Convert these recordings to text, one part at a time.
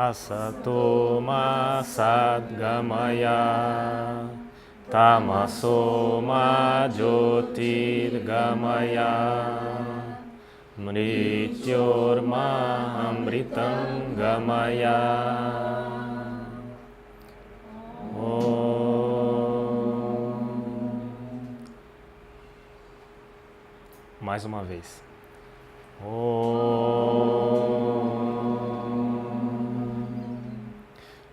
Asato ma sadgamaya, tamaso ma jyotirgamaya, mrityorma amritam gamaya. Mais uma vez.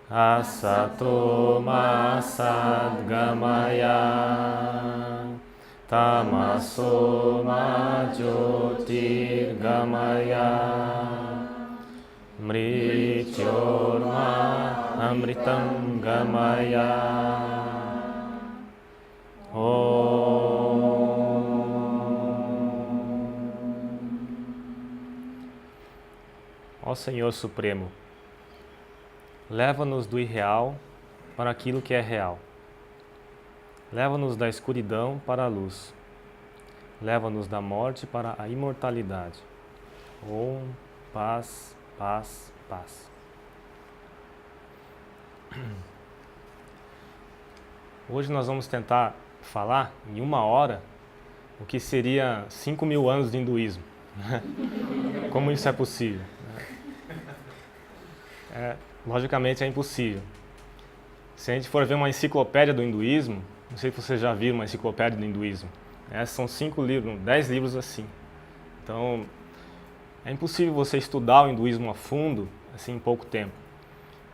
Asato ma sadgamaya, tamaso ma jyotirgamaya, mrityorma amritam gamaya. Ó Senhor Supremo, leva-nos do irreal para aquilo que é real. Leva-nos da escuridão para a luz. Leva-nos da morte para a imortalidade. Om, paz, paz, paz. Hoje nós vamos tentar falar em 1 hora o que seria 5.000 anos de hinduísmo. Como isso é possível? Logicamente é impossível. Se a gente for ver uma enciclopédia do hinduísmo, não sei se vocês já viram uma enciclopédia do hinduísmo, são 5 livros, 10 livros assim. Então, é impossível você estudar o hinduísmo a fundo, assim, em pouco tempo.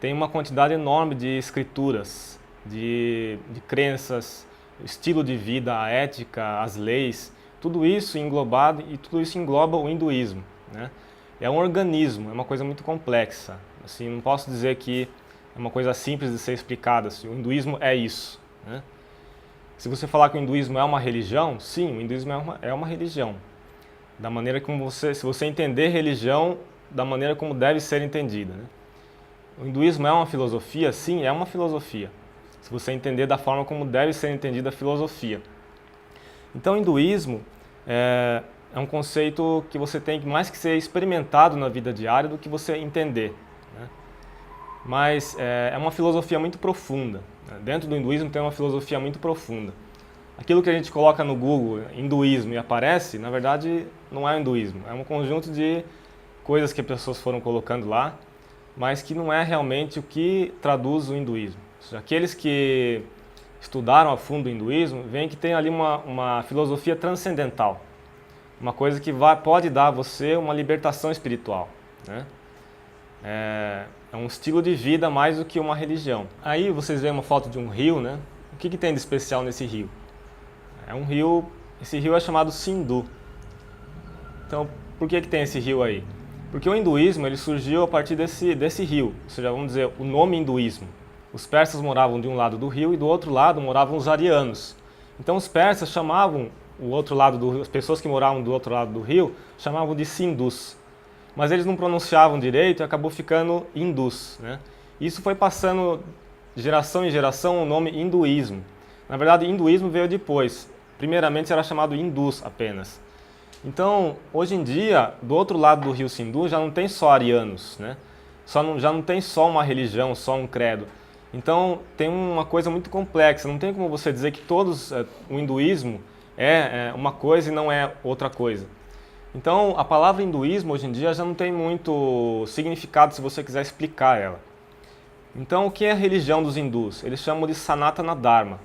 Tem uma quantidade enorme de escrituras, de crenças, estilo de vida, a ética, as leis, tudo isso englobado, e tudo isso engloba o hinduísmo, né? É um organismo, é uma coisa muito complexa. Assim, não posso dizer que é uma coisa simples de ser explicada. Assim, o hinduísmo é isso, né? Se você falar que o hinduísmo é uma religião, sim, o hinduísmo é uma religião. Da maneira como se você entender religião, da maneira como deve ser entendida, né? O hinduísmo é uma filosofia? Sim, é uma filosofia. Se você entender da forma como deve ser entendida a filosofia. Então, o hinduísmo é um conceito que você tem mais que ser experimentado na vida diária do que você entender, né? Mas é uma filosofia muito profunda, né? Dentro do hinduísmo tem uma filosofia muito profunda. Aquilo que a gente coloca no Google, hinduísmo, e aparece, na verdade não é hinduísmo, é um conjunto de coisas que as pessoas foram colocando lá, mas que não é realmente o que traduz o hinduísmo. Ou seja, aqueles que estudaram a fundo o hinduísmo veem que tem ali uma filosofia transcendental. Uma coisa que pode dar a você uma libertação espiritual, né? É um estilo de vida mais do que uma religião. Aí vocês veem uma foto de um rio, né? O que tem de especial nesse rio? É um rio, esse rio é chamado Sindhu. Então, por que tem esse rio aí? Porque o hinduísmo ele surgiu a partir desse rio, ou seja, vamos dizer, o nome hinduísmo. Os persas moravam de um lado do rio e do outro lado moravam os arianos. Então os persas chamavam o outro lado as pessoas que moravam do outro lado do rio chamavam de Sindhus, mas eles não pronunciavam direito e acabou ficando hindus, né? Isso foi passando de geração em geração o nome hinduísmo. Na verdade, hinduísmo veio depois. Primeiramente era chamado hindus apenas. Então, hoje em dia, do outro lado do rio Sindhu já não tem só arianos, né? Já não tem só uma religião, só um credo. Então, tem uma coisa muito complexa. Não tem como você dizer que o hinduísmo é uma coisa e não é outra coisa. Então, a palavra hinduísmo hoje em dia já não tem muito significado se você quiser explicar ela. Então, o que é a religião dos hindus? Eles chamam de Sanatana Dharma.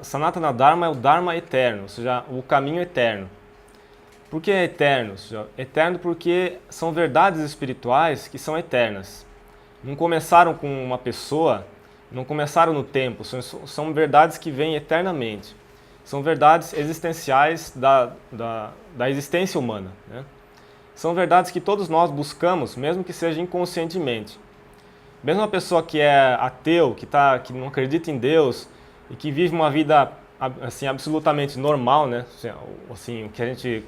Sanatana Dharma é o Dharma eterno, ou seja, o caminho eterno. Por que é eterno? Ou seja, eterno porque são verdades espirituais que são eternas. Não começaram com uma pessoa, não começaram no tempo, são verdades que vêm eternamente. São verdades existenciais da existência humana, né? São verdades que todos nós buscamos, mesmo que seja inconscientemente. Mesmo uma pessoa que é ateu, que não acredita em Deus e que vive uma vida assim, absolutamente normal, né? Assim, o que a gente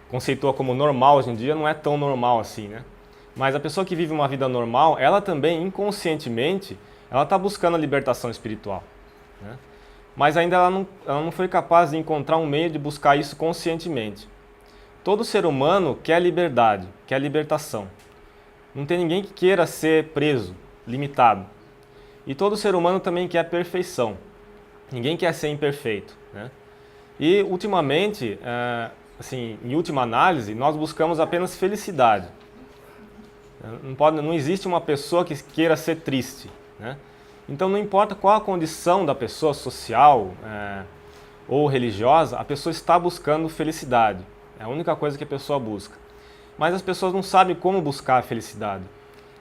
conceitua como normal hoje em dia não é tão normal assim, né? Mas a pessoa que vive uma vida normal, ela também, inconscientemente, ela está buscando a libertação espiritual, né? Mas ainda ela não foi capaz de encontrar um meio de buscar isso conscientemente. Todo ser humano quer liberdade, quer libertação. Não tem ninguém que queira ser preso, limitado. E todo ser humano também quer perfeição. Ninguém quer ser imperfeito, né? E ultimamente, assim, em última análise, nós buscamos apenas felicidade. Não existe uma pessoa que queira ser triste, né? Então não importa qual a condição da pessoa social ou religiosa, a pessoa está buscando felicidade. É a única coisa que a pessoa busca. Mas as pessoas não sabem como buscar a felicidade.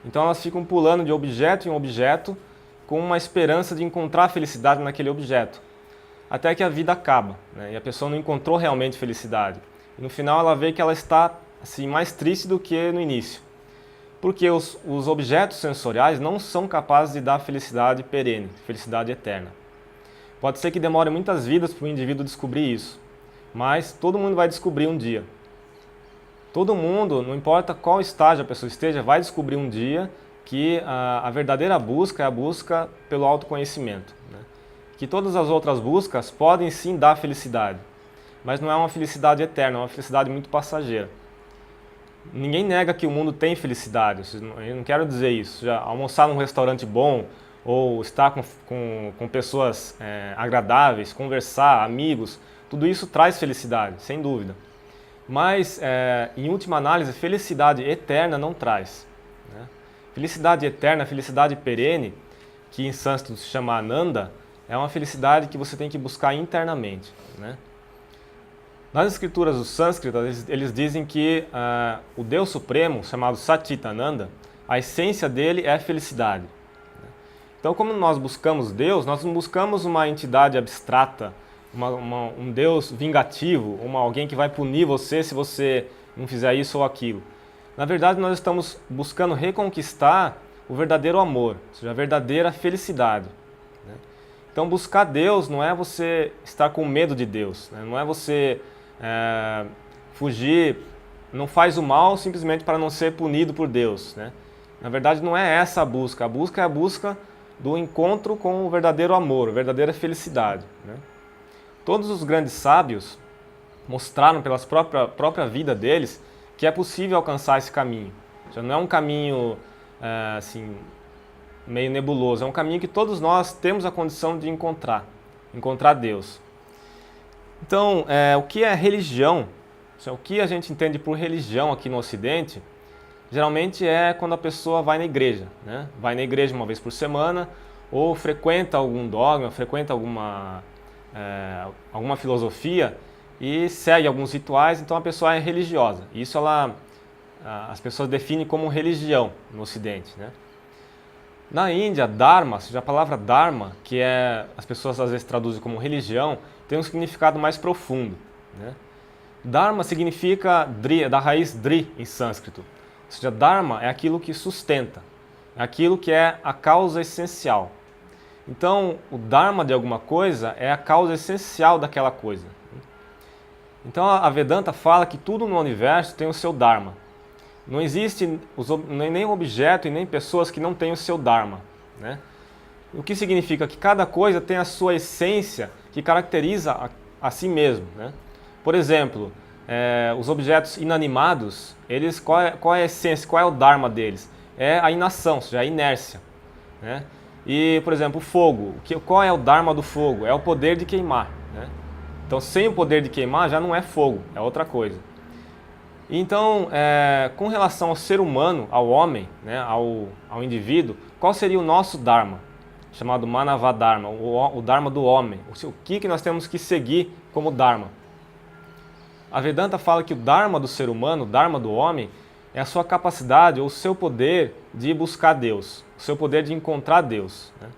Então elas ficam pulando de objeto em objeto com uma esperança de encontrar a felicidade naquele objeto. Até que a vida acaba, né? E a pessoa não encontrou realmente felicidade. E no final ela vê que ela está assim, mais triste do que no início. Porque os objetos sensoriais não são capazes de dar felicidade perene, felicidade eterna. Pode ser que demore muitas vidas para o indivíduo descobrir isso, mas todo mundo vai descobrir um dia. Todo mundo, não importa qual estágio a pessoa esteja, vai descobrir um dia que a verdadeira busca é a busca pelo autoconhecimento, né? Que todas as outras buscas podem sim dar felicidade, mas não é uma felicidade eterna, é uma felicidade muito passageira. Ninguém nega que o mundo tem felicidade, eu não quero dizer isso. Já almoçar num restaurante bom, ou estar com pessoas agradáveis, conversar, amigos, tudo isso traz felicidade, sem dúvida. Mas, em última análise, felicidade eterna não traz, né? Felicidade eterna, felicidade perene, que em sânscrito se chama Ananda, é uma felicidade que você tem que buscar internamente, né? Nas escrituras do sânscrito, eles dizem que o Deus Supremo, chamado Satchitananda, a essência dele é a felicidade. Então, como nós buscamos Deus, nós não buscamos uma entidade abstrata, um Deus vingativo, alguém que vai punir você se você não fizer isso ou aquilo. Na verdade, nós estamos buscando reconquistar o verdadeiro amor, ou seja, a verdadeira felicidade, né? Então, buscar Deus não é você estar com medo de Deus, né? Não é você fugir, não faz o mal simplesmente para não ser punido por Deus, né? Na verdade, não é essa a busca é a busca do encontro com o verdadeiro amor, a verdadeira felicidade, né? Todos os grandes sábios mostraram pela própria vida deles que é possível alcançar esse caminho. Já não é um caminho assim, meio nebuloso, é um caminho que todos nós temos a condição de encontrar Deus. Então, o que é religião? O que a gente entende por religião aqui no Ocidente, geralmente é quando a pessoa vai na igreja, né? Vai na igreja uma vez por semana, ou frequenta algum dogma, frequenta alguma filosofia e segue alguns rituais, então a pessoa é religiosa. Isso as pessoas definem como religião no Ocidente, né? Na Índia, Dharma, ou seja, a palavra Dharma, que as pessoas às vezes traduzem como religião, tem um significado mais profundo, né? Dharma significa da raiz Dri em sânscrito. Ou seja, Dharma é aquilo que sustenta, é aquilo que é a causa essencial. Então, o Dharma de alguma coisa é a causa essencial daquela coisa. Então, a Vedanta fala que tudo no universo tem o seu Dharma. Não existe nem objeto e nem pessoas que não tenham o seu Dharma, né? O que significa que cada coisa tem a sua essência que caracteriza a si mesmo, né? Por exemplo, os objetos inanimados, qual é a essência, qual é o Dharma deles? É a inação, ou seja, a inércia, né? E, por exemplo, o fogo, qual é o Dharma do fogo? É o poder de queimar, né? Então, sem o poder de queimar já não é fogo, é outra coisa. Então, com relação ao ser humano, ao homem, né, ao indivíduo, qual seria o nosso Dharma? Chamado Manavadharma, o Dharma do homem. O que nós temos que seguir como Dharma? A Vedanta fala que o Dharma do ser humano, o Dharma do homem, é a sua capacidade ou o seu poder de buscar Deus, o seu poder de encontrar Deus, né?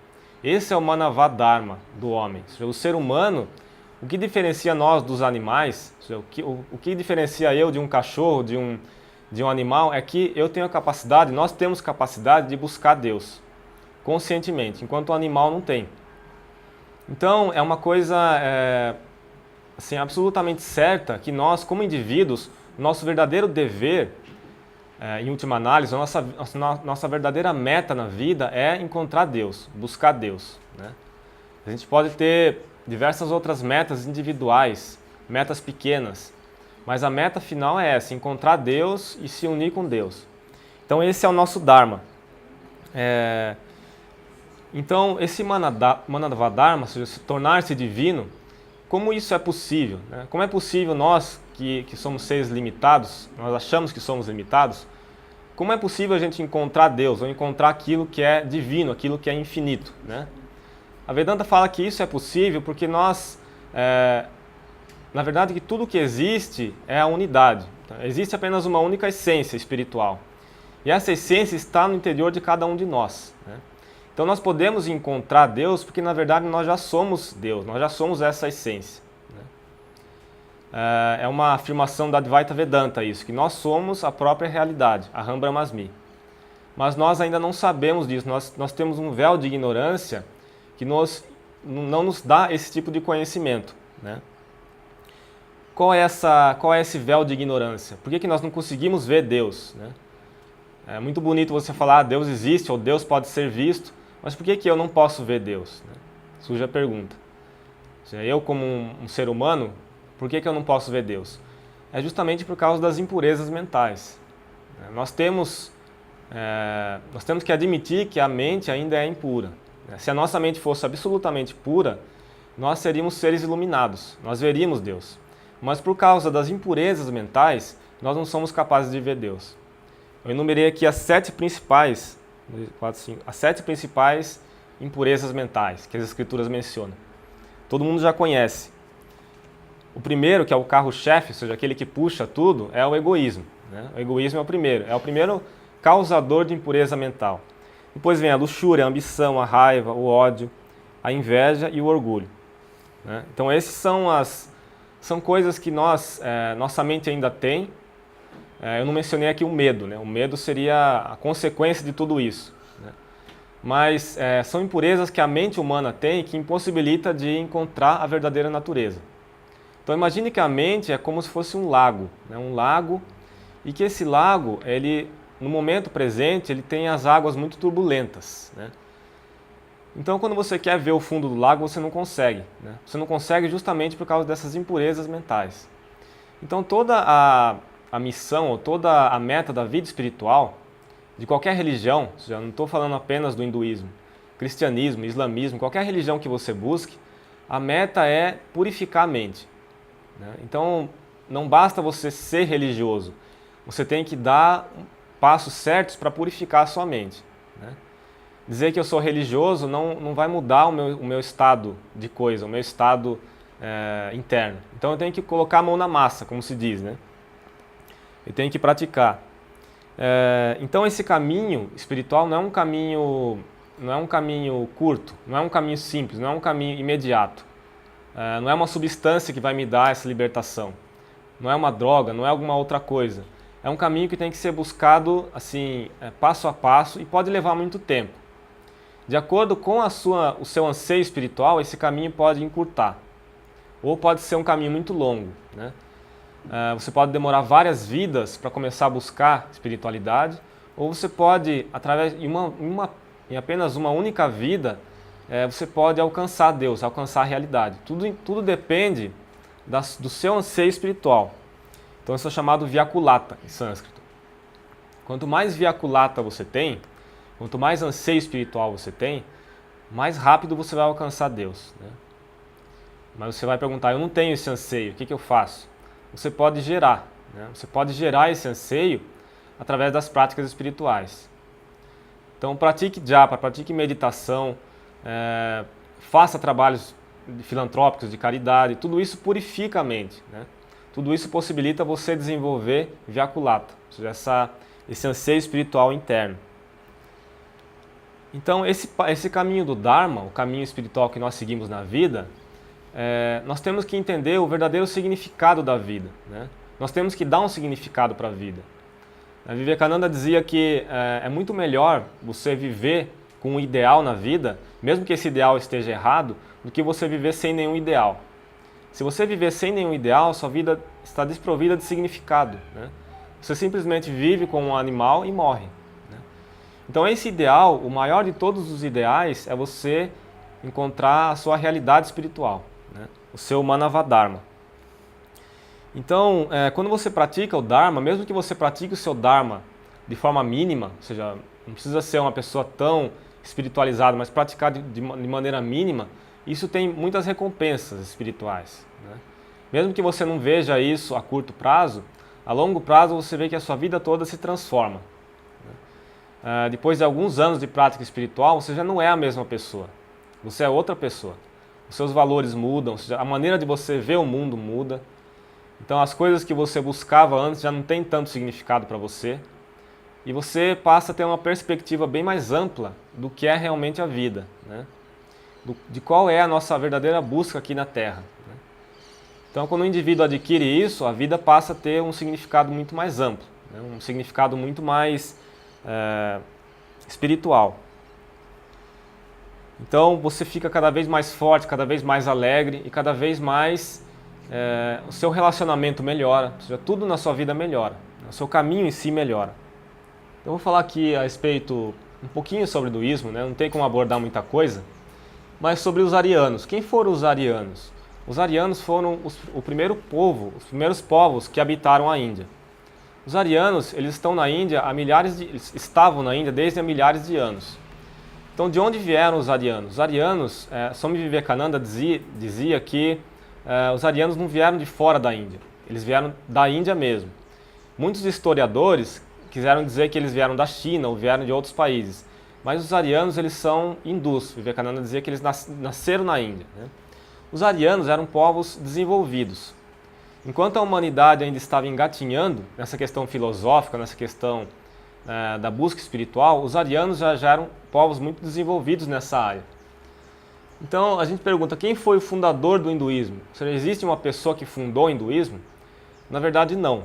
Esse é o Manavadharma do homem. Ou seja, o ser humano, o que diferencia nós dos animais, ou seja, o que diferencia eu de um cachorro, de um animal, é que eu tenho a capacidade, nós temos capacidade de buscar Deus conscientemente, enquanto o animal não tem. Então, é uma coisa assim, absolutamente certa que nós, como indivíduos, nosso verdadeiro dever, em última análise, nossa verdadeira meta na vida é encontrar Deus, buscar Deus, né? A gente pode ter diversas outras metas individuais, metas pequenas, mas a meta final é essa, encontrar Deus e se unir com Deus. Então esse é o nosso Dharma. Então esse Manavadharma, ou seja, se tornar-se divino, como isso é possível? Né? Como é possível nós, que somos seres limitados, nós achamos que somos limitados, como é possível a gente encontrar Deus, ou encontrar aquilo que é divino, aquilo que é infinito? Né? A Vedanta fala que isso é possível porque nós, na verdade, que tudo que existe é a unidade. Tá? Existe apenas uma única essência espiritual. E essa essência está no interior de cada um de nós. Né? Então nós podemos encontrar Deus porque, na verdade, nós já somos Deus, nós já somos essa essência. Né? É uma afirmação da Advaita Vedanta isso, que nós somos a própria realidade, a Aham Brahmasmi. Mas nós ainda não sabemos disso, nós temos um véu de ignorância que não nos dá esse tipo de conhecimento. Né? Qual é esse véu de ignorância? Por que nós não conseguimos ver Deus? Né? É muito bonito você falar, Deus existe ou Deus pode ser visto, mas por que eu não posso ver Deus? Né? Surge a pergunta. Eu, como um ser humano, por que eu não posso ver Deus? É justamente por causa das impurezas mentais. Nós temos que admitir que a mente ainda é impura. Se a nossa mente fosse absolutamente pura, nós seríamos seres iluminados, nós veríamos Deus. Mas por causa das impurezas mentais, nós não somos capazes de ver Deus. Eu enumerei aqui as 7 principais impurezas mentais que as Escrituras mencionam. Todo mundo já conhece. O primeiro, que é o carro-chefe, ou seja, aquele que puxa tudo, é o egoísmo. Né? O egoísmo é o primeiro causador de impureza mental. Depois vem a luxúria, a ambição, a raiva, o ódio, a inveja e o orgulho. Né? Então esses são coisas que nossa mente ainda tem. Eu não mencionei aqui o medo. Né? O medo seria a consequência de tudo isso. Né? Mas são impurezas que a mente humana tem que impossibilita de encontrar a verdadeira natureza. Então imagine que a mente é como se fosse um lago. Né? Um lago, e que esse lago, no momento presente, ele tem as águas muito turbulentas. Né? Então, quando você quer ver o fundo do lago, você não consegue. Né? Você não consegue justamente por causa dessas impurezas mentais. Então, toda a missão, ou toda a meta da vida espiritual, de qualquer religião, ou seja, não estou falando apenas do hinduísmo, cristianismo, islamismo, qualquer religião que você busque, a meta é purificar a mente. Né? Então, não basta você ser religioso, você tem que dar passos certos para purificar a sua mente. Né? Dizer que eu sou religioso não vai mudar o meu estado de coisa, o meu estado interno. Então eu tenho que colocar a mão na massa, como se diz. Né? Eu tenho que praticar. Então esse caminho espiritual não é um caminho curto, não é um caminho simples, não é um caminho imediato. Não é uma substância que vai me dar essa libertação. Não é uma droga, não é alguma outra coisa. É um caminho que tem que ser buscado assim, passo a passo, e pode levar muito tempo. De acordo com o seu anseio espiritual, esse caminho pode encurtar. Ou pode ser um caminho muito longo. Né? Você pode demorar várias vidas para começar a buscar espiritualidade, ou você pode, através em apenas uma única vida, você pode alcançar Deus, alcançar a realidade. Tudo depende do seu anseio espiritual. Então isso é chamado Vyakulata em sânscrito. Quanto mais Vyakulata você tem, quanto mais anseio espiritual você tem, mais rápido você vai alcançar Deus. Né? Mas você vai perguntar, eu não tenho esse anseio, o que eu faço? Você pode gerar. Né? Você pode gerar esse anseio através das práticas espirituais. Então pratique japa, pratique meditação, faça trabalhos filantrópicos de caridade, tudo isso purifica a mente. Né? Tudo isso possibilita você desenvolver Vyakulata, ou seja, esse anseio espiritual interno. Então, esse caminho do Dharma, o caminho espiritual que nós seguimos na vida, nós temos que entender o verdadeiro significado da vida. Né? Nós temos que dar um significado para a vida. A Vivekananda dizia que é muito melhor você viver com um ideal na vida, mesmo que esse ideal esteja errado, do que você viver sem nenhum ideal. Se você viver sem nenhum ideal, sua vida está desprovida de significado. Né? Você simplesmente vive como um animal e morre. Né? Então esse ideal, o maior de todos os ideais, é você encontrar a sua realidade espiritual, né? O seu Manavadharma. Então, quando você pratica o Dharma, mesmo que você pratique o seu Dharma de forma mínima, ou seja, não precisa ser uma pessoa tão espiritualizada, mas praticar de maneira mínima, isso tem muitas recompensas espirituais, né? Mesmo que você não veja isso a curto prazo, a longo prazo você vê que a sua vida toda se transforma. Depois de alguns anos de prática espiritual, você já não é a mesma pessoa. Você é outra pessoa. Os seus valores mudam, ou seja, a maneira de você ver o mundo muda. Então as coisas que você buscava antes já não tem tanto significado para você. E você passa a ter uma perspectiva bem mais ampla do que é realmente a vida, né? De qual é a nossa verdadeira busca aqui na Terra, né? Então, quando o indivíduo adquire isso, a vida passa a ter um significado muito mais amplo, né? Um significado muito mais espiritual. Então, você fica cada vez mais forte, cada vez mais alegre e cada vez mais o seu relacionamento melhora, ou seja, tudo na sua vida melhora, o seu caminho em si melhora. Eu vou falar aqui a respeito um pouquinho sobre o hinduísmo, né? Não tem como abordar muita coisa, mas sobre os arianos. Quem foram os arianos? Os arianos foram o primeiro povo, os primeiros povos que habitaram a Índia. Os arianos, eles estão na Índia eles estavam na Índia desde há milhares de anos. Então, de onde vieram os arianos? Os arianos, Swami Vivekananda dizia que os arianos não vieram de fora da Índia, eles vieram da Índia mesmo. Muitos historiadores quiseram dizer que eles vieram da China ou vieram de outros países, mas os arianos, eles são hindus. Vivekananda dizia que eles nasceram na Índia, né? Os arianos eram povos desenvolvidos. Enquanto a humanidade ainda estava engatinhando nessa questão filosófica, nessa questão da busca espiritual, os arianos já eram povos muito desenvolvidos nessa área. Então a gente pergunta, quem foi o fundador do hinduísmo? Seja, existe uma pessoa que fundou o hinduísmo? Na verdade, não.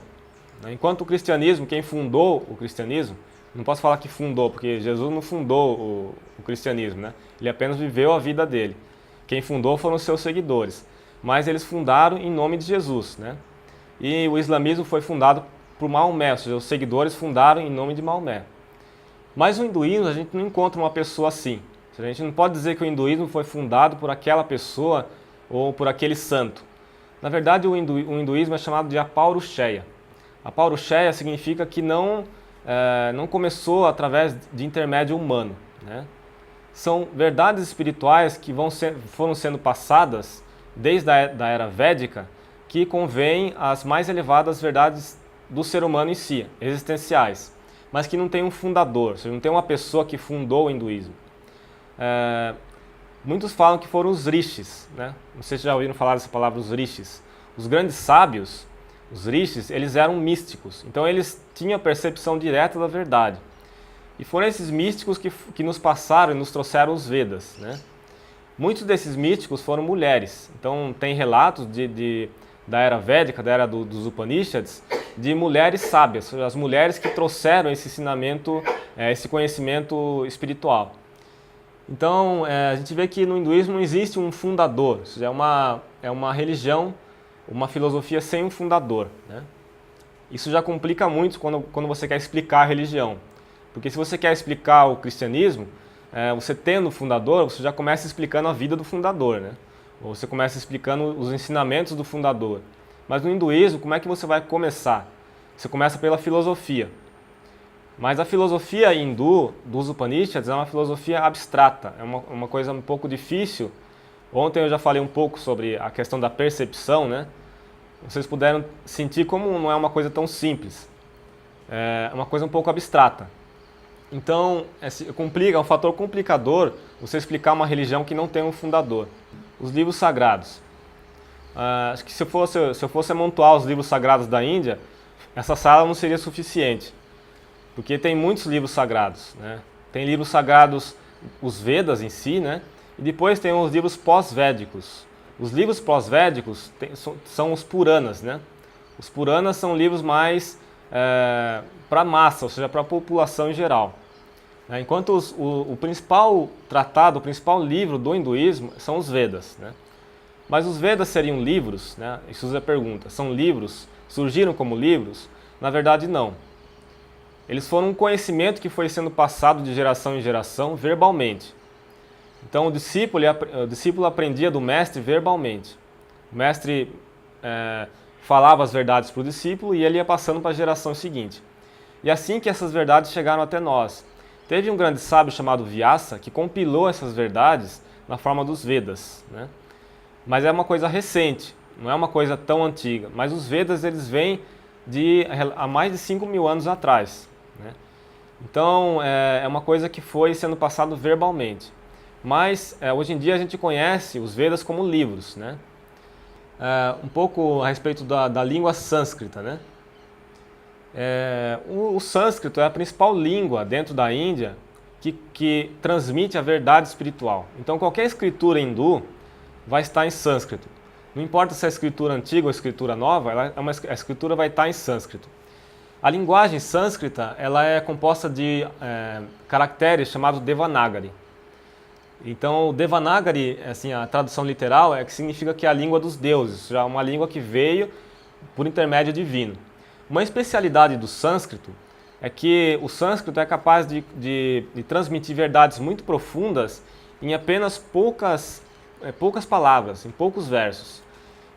Enquanto o cristianismo, quem fundou o cristianismo, não posso falar que fundou, porque Jesus não fundou o cristianismo, né? Ele apenas viveu a vida dele. Quem fundou foram os seus seguidores, mas eles fundaram em nome de Jesus, né? E o islamismo foi fundado por Maomé, ou seja, os seguidores fundaram em nome de Maomé. Mas o hinduísmo, a gente não encontra uma pessoa assim. A gente não pode dizer que o hinduísmo foi fundado por aquela pessoa ou por aquele santo. Na verdade, o hinduísmo é chamado de Apaurushaya. Apaurushaya significa que não começou através de intermédio humano, né? São verdades espirituais que foram sendo passadas desde a era védica, que convêm às mais elevadas verdades do ser humano em si, existenciais, mas que não tem um fundador, ou seja, não tem uma pessoa que fundou o hinduísmo. Muitos falam que foram os rishis, né? Não sei se já ouviram falar dessa palavra, os rishis. Os grandes sábios, os rishis, eles eram místicos, então eles tinham a percepção direta da verdade. E foram esses místicos que nos passaram e nos trouxeram os Vedas, né? Muitos desses místicos foram mulheres. Então tem relatos da era védica, da era dos Upanishads, de mulheres sábias, as mulheres que trouxeram esse ensinamento, esse conhecimento espiritual. Então a gente vê que no hinduísmo não existe um fundador, ou seja, é uma religião, uma filosofia sem um fundador, né? Isso já complica muito quando você quer explicar a religião. Porque se você quer explicar o cristianismo, você tendo o fundador, você já começa explicando a vida do fundador, né? Ou você começa explicando os ensinamentos do fundador. Mas no hinduísmo, como é que você vai começar? Você começa pela filosofia. Mas a filosofia hindu dos Upanishads é uma filosofia abstrata, é uma coisa um pouco difícil. Ontem eu já falei um pouco sobre a questão da percepção, né? Vocês puderam sentir como não é uma coisa tão simples. É uma coisa um pouco abstrata. Então, é um fator complicador você explicar uma religião que não tem um fundador. Os livros sagrados. Acho que se eu fosse amontoar os livros sagrados da Índia, essa sala não seria suficiente. Porque tem muitos livros sagrados, né? Tem livros sagrados, os Vedas em si, né? E depois tem os livros pós-védicos. Os livros pós-védicos são os Puranas, né? Os Puranas são livros mais para a massa, ou seja, para a população em geral. Enquanto o principal tratado, o principal livro do hinduísmo são os Vedas, né? Mas os Vedas seriam livros, né? Isso é a pergunta. São livros? Surgiram como livros? Na verdade, não. Eles foram um conhecimento que foi sendo passado de geração em geração verbalmente. Então o discípulo aprendia do mestre verbalmente. O mestre falava as verdades para o discípulo e ele ia passando para a geração seguinte. E assim que essas verdades chegaram até nós. Teve um grande sábio chamado Vyasa que compilou essas verdades na forma dos Vedas, né? Mas é uma coisa recente, não é uma coisa tão antiga. Mas os Vedas, eles vêm há mais de 5.000 anos atrás, né? Então é uma coisa que foi sendo passado verbalmente. Mas hoje em dia a gente conhece os Vedas como livros, né? Um pouco a respeito da língua sânscrita, né? O sânscrito é a principal língua dentro da Índia que transmite a verdade espiritual. Então qualquer escritura hindu vai estar em sânscrito. Não importa se é escritura antiga ou escritura nova, a escritura vai estar em sânscrito. A linguagem sânscrita ela é composta de caracteres chamados Devanagari. Então, o Devanagari, assim, a tradução literal que significa que é a língua dos deuses, já uma língua que veio por intermédio divino. Uma especialidade do sânscrito é que o sânscrito é capaz de transmitir verdades muito profundas em apenas poucas palavras, em poucos versos.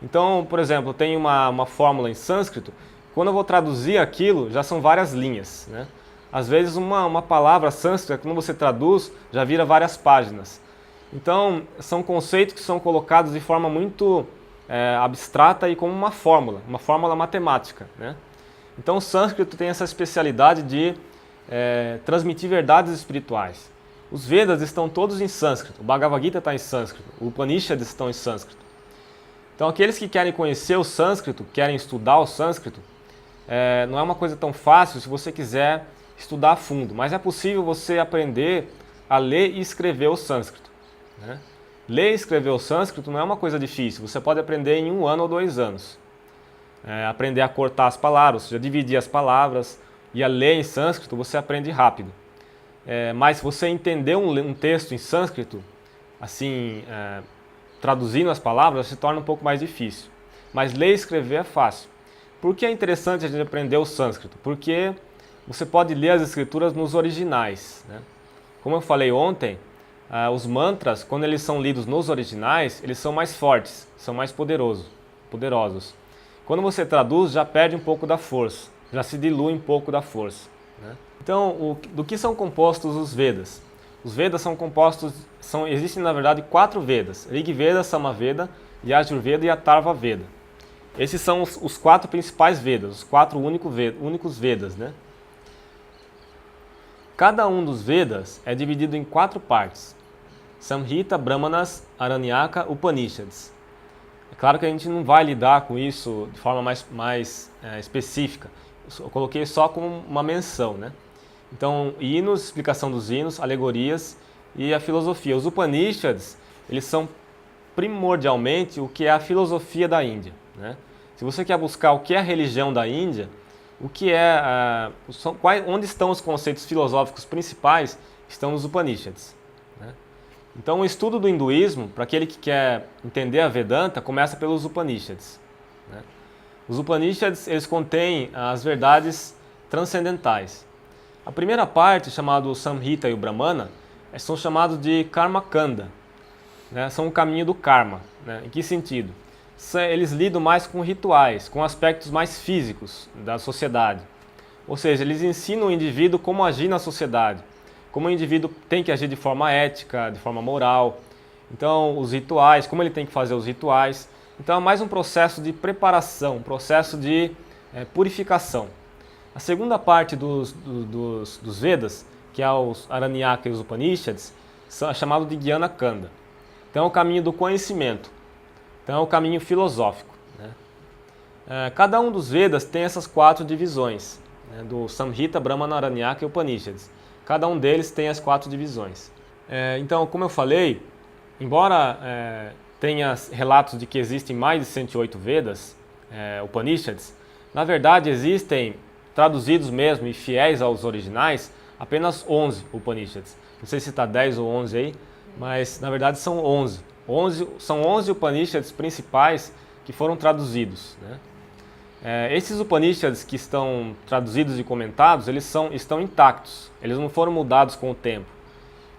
Então, por exemplo, tem uma fórmula em sânscrito, quando eu vou traduzir aquilo, já são várias linhas, né? Às vezes uma palavra sânscrita, quando você traduz, já vira várias páginas. Então, são conceitos que são colocados de forma muito abstrata e como uma fórmula matemática, né? Então, o sânscrito tem essa especialidade de transmitir verdades espirituais. Os Vedas estão todos em sânscrito, o Bhagavad Gita está em sânscrito, o Upanishads estão em sânscrito. Então, aqueles que querem conhecer o sânscrito, querem estudar o sânscrito, não é uma coisa tão fácil se você quiser estudar a fundo, mas é possível você aprender a ler e escrever o sânscrito, né? Ler e escrever o sânscrito não é uma coisa difícil, você pode aprender em 1 ano ou 2 anos. Aprender a cortar as palavras, ou seja, dividir as palavras, e a ler em sânscrito você aprende rápido. Mas se você entender um texto em sânscrito, assim, traduzindo as palavras, se torna um pouco mais difícil. Mas ler e escrever é fácil. Por que é interessante a gente aprender o sânscrito? Porque você pode ler as escrituras nos originais, né? Como eu falei ontem, os mantras, quando eles são lidos nos originais, eles são mais fortes, são mais poderosos. Quando você traduz, já perde um pouco da força, já se dilui um pouco da força, né? Então, do que são compostos os Vedas? Os Vedas são compostos, existem na verdade 4 Vedas: Rig Veda, Samaveda, Yajurveda e Atharva Veda. Esses são os 4 principais Vedas, os 4 únicos Vedas, né? Cada um dos Vedas é dividido em 4 partes: Samhita, Brahmanas, Aranyaka, Upanishads. É claro que a gente não vai lidar com isso de forma mais específica. Eu coloquei só como uma menção, né? Então, hinos, explicação dos hinos, alegorias e a filosofia. Os Upanishads, eles são primordialmente o que é a filosofia da Índia, né? Se você quer buscar o que é a religião da Índia, onde estão os conceitos filosóficos principais, estão nos Upanishads, né? Então, o estudo do hinduísmo, para aquele que quer entender a Vedanta, começa pelos Upanishads, né? Os Upanishads, eles contêm as verdades transcendentais. A primeira parte, chamada o Samhita e o Brahmana, são chamados de Karma Kanda, né? São o caminho do karma, né? Em que sentido? Eles lidam mais com rituais, com aspectos mais físicos da sociedade. Ou seja, eles ensinam o indivíduo como agir na sociedade, como o indivíduo tem que agir de forma ética, de forma moral. Então, os rituais, como ele tem que fazer os rituais. Então, é mais um processo de preparação, um processo de purificação. A segunda parte dos Vedas, que é os Aranyaka e os Upanishads, é chamado de Jnana Kanda. Então, é o caminho do conhecimento. Então, é o caminho filosófico, né? Cada um dos Vedas tem essas 4 divisões, né? Do Samhita, Brahmana, Aranyaka e Upanishads. Cada um deles tem as 4 divisões. Então, como eu falei, embora tenha relatos de que existem mais de 108 Vedas, Upanishads, na verdade existem, traduzidos mesmo e fiéis aos originais, apenas 11 Upanishads. Não sei se está 10 ou 11 aí, mas na verdade são 11. São 11 Upanishads principais que foram traduzidos, né? Esses Upanishads que estão traduzidos e comentados, eles estão intactos, eles não foram mudados com o tempo.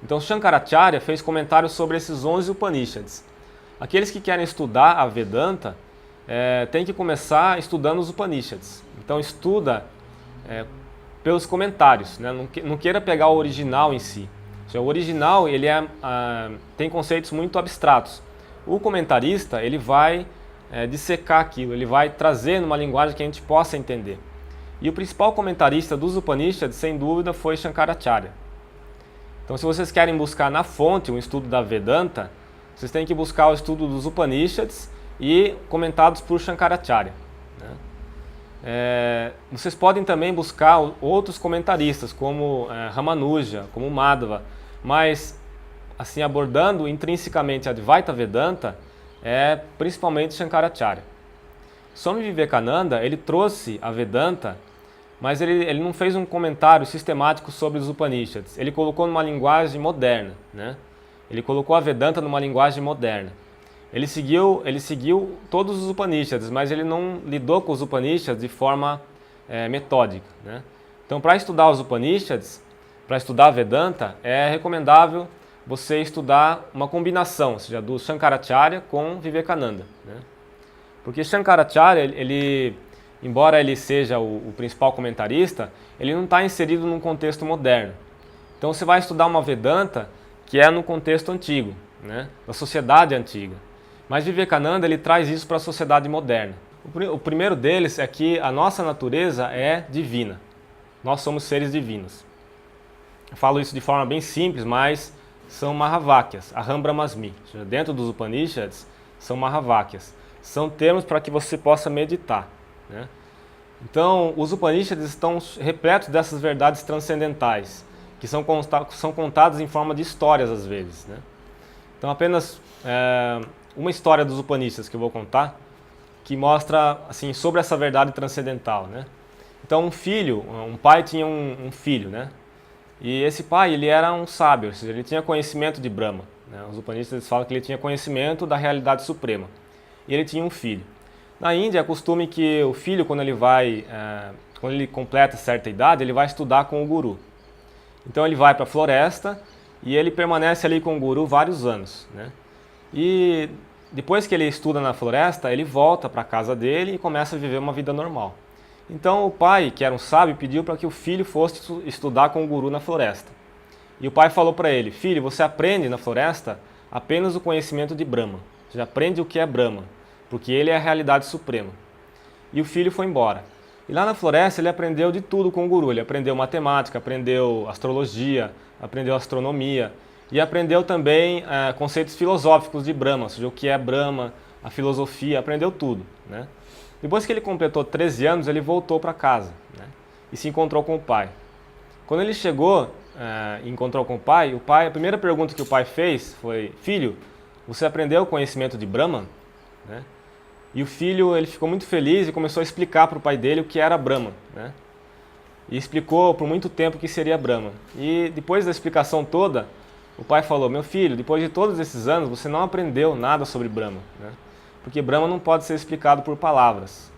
Então Shankaracharya fez comentários sobre esses 11 Upanishads. Aqueles que querem estudar a Vedanta têm que começar estudando os Upanishads. Então estuda pelos comentários, né? Não queira pegar o original em si. O original ele tem conceitos muito abstratos. O comentarista ele vai dissecar aquilo, ele vai trazer numa linguagem que a gente possa entender. E o principal comentarista dos Upanishads, sem dúvida, foi Shankaracharya. Então, se vocês querem buscar na fonte um estudo da Vedanta, vocês têm que buscar o estudo dos Upanishads e comentados por Shankaracharya, né? Vocês podem também buscar outros comentaristas, como Ramanuja, como Madhava, mas, assim, abordando intrinsecamente a Advaita Vedanta, principalmente Shankaracharya. Swami Vivekananda, ele trouxe a Vedanta, mas ele não fez um comentário sistemático sobre os Upanishads. Ele colocou numa linguagem moderna, né? Ele colocou a Vedanta numa linguagem moderna. Ele seguiu todos os Upanishads, mas ele não lidou com os Upanishads de forma metódica, né? Então, para estudar os Upanishads, para estudar a Vedanta, é recomendável você estudar uma combinação, ou seja, do Shankaracharya com Vivekananda, né? Porque Shankaracharya, embora ele seja o principal comentarista, ele não está inserido num contexto moderno. Então você vai estudar uma Vedanta que é no contexto antigo, né, da sociedade antiga. Mas Vivekananda ele traz isso para a sociedade moderna. O primeiro deles é que a nossa natureza é divina. Nós somos seres divinos. Eu falo isso de forma bem simples, mas são Mahavakyas, Aham Brahmasmi. Ou seja, dentro dos Upanishads são Mahavakyas. São termos para que você possa meditar, né? Então, os Upanishads estão repletos dessas verdades transcendentais, que são contadas em forma de histórias às vezes, né? Então, apenas uma história dos Upanishads que eu vou contar, que mostra assim, sobre essa verdade transcendental, né? Então, um pai tinha um filho, né? E esse pai, ele era um sábio, ou seja, ele tinha conhecimento de Brahma, né? Os Upanishads falam que ele tinha conhecimento da realidade suprema. E ele tinha um filho. Na Índia é costume que o filho, quando ele completa certa idade, ele vai estudar com o guru. Então ele vai para a floresta e ele permanece ali com o guru vários anos, né? E depois que ele estuda na floresta, ele volta para a casa dele e começa a viver uma vida normal. Então o pai, que era um sábio, pediu para que o filho fosse estudar com o guru na floresta. E o pai falou para ele: filho, você aprende na floresta apenas o conhecimento de Brahma. Você aprende o que é Brahma, porque ele é a realidade suprema. E o filho foi embora. E lá na floresta ele aprendeu de tudo com o guru. Ele aprendeu matemática, aprendeu astrologia, aprendeu astronomia e aprendeu também conceitos filosóficos de Brahma, ou seja, o que é Brahma, a filosofia, aprendeu tudo, né? Depois que ele completou 13 anos, ele voltou para casa, né, e se encontrou com o pai. Quando ele chegou e encontrou com o pai, a primeira pergunta que o pai fez foi: filho, você aprendeu o conhecimento de Brahma? Né? E o filho ele ficou muito feliz e começou a explicar para o pai dele o que era Brahma, né? E explicou por muito tempo o que seria Brahma. E depois da explicação toda, o pai falou: meu filho, depois de todos esses anos, você não aprendeu nada sobre Brahma, né? Porque Brahma não pode ser explicado por palavras.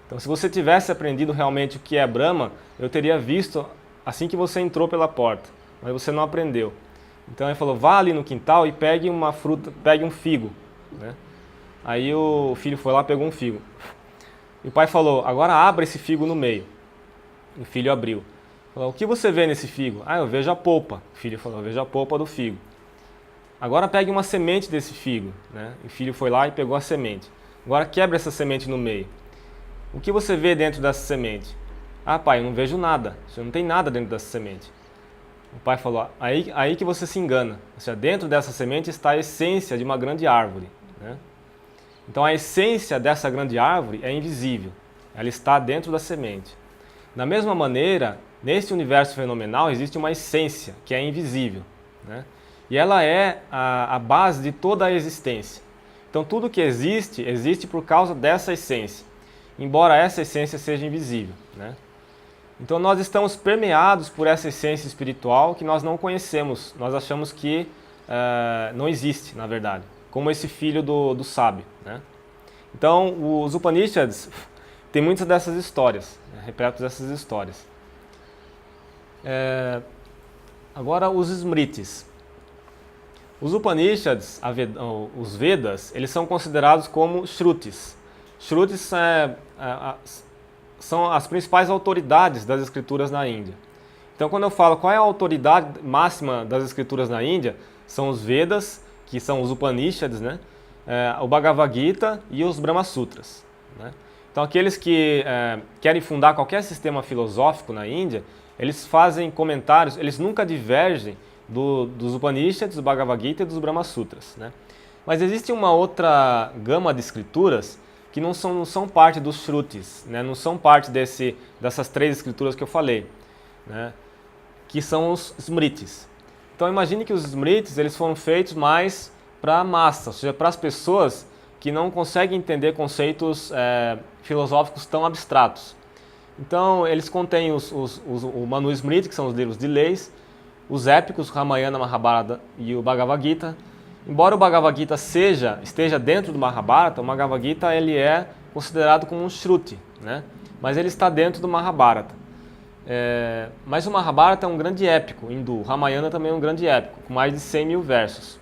Então, se você tivesse aprendido realmente o que é Brahma, eu teria visto assim que você entrou pela porta, mas você não aprendeu. Então ele falou: vá ali no quintal e pegue uma fruta, pegue um figo, né? Aí o filho foi lá, pegou um figo. E o pai falou: agora abra esse figo no meio. O filho abriu. Falou: o que você vê nesse figo? Ah, eu vejo a polpa. O filho falou: eu vejo a polpa do figo. Agora pegue uma semente desse figo, né? E o filho foi lá e pegou a semente. Agora quebra essa semente no meio. O que você vê dentro dessa semente? Ah, pai, eu não vejo nada. Você não tem nada dentro dessa semente. O pai falou: aí que você se engana. Ou seja, dentro dessa semente está a essência de uma grande árvore, né? Então a essência dessa grande árvore é invisível, ela está dentro da semente. Da mesma maneira, nesse universo fenomenal existe uma essência que é invisível, né? E ela é a base de toda a existência. Então tudo que existe, existe por causa dessa essência, embora essa essência seja invisível, né? Então nós estamos permeados por essa essência espiritual que nós não conhecemos, nós achamos que não existe, na verdade. Como esse filho do sábio, né? Então, os Upanishads têm muitas dessas histórias, né, repletos dessas histórias. Agora, os Smritis. Os Upanishads, os Vedas, eles são considerados como Shrutis. Shrutis são as principais autoridades das escrituras na Índia. Então, quando eu falo qual é a autoridade máxima das escrituras na Índia, são os Vedas, que são os Upanishads, né? O Bhagavad Gita e os Brahma Sutras, né? Então, aqueles que querem fundar qualquer sistema filosófico na Índia, eles fazem comentários, eles nunca divergem dos Upanishads, do Bhagavad Gita e dos Brahma Sutras, né? Mas existe uma outra gama de escrituras que não são parte dos Shrutis, né? Não são parte dessas 3 escrituras que eu falei, né? Que são os Smritis. Então imagine que os Smritis eles foram feitos mais para a massa, ou seja, para as pessoas que não conseguem entender conceitos filosóficos tão abstratos. Então eles contêm o Manu Smriti, que são os livros de leis, os épicos, Ramayana, Mahabharata e o Bhagavad Gita. Embora o Bhagavad Gita esteja dentro do Mahabharata, o Bhagavad Gita ele é considerado como um Shruti, né? Mas ele está dentro do Mahabharata. Mas o Mahabharata é um grande épico hindu, o Ramayana também é um grande épico, com mais de 100 mil versos.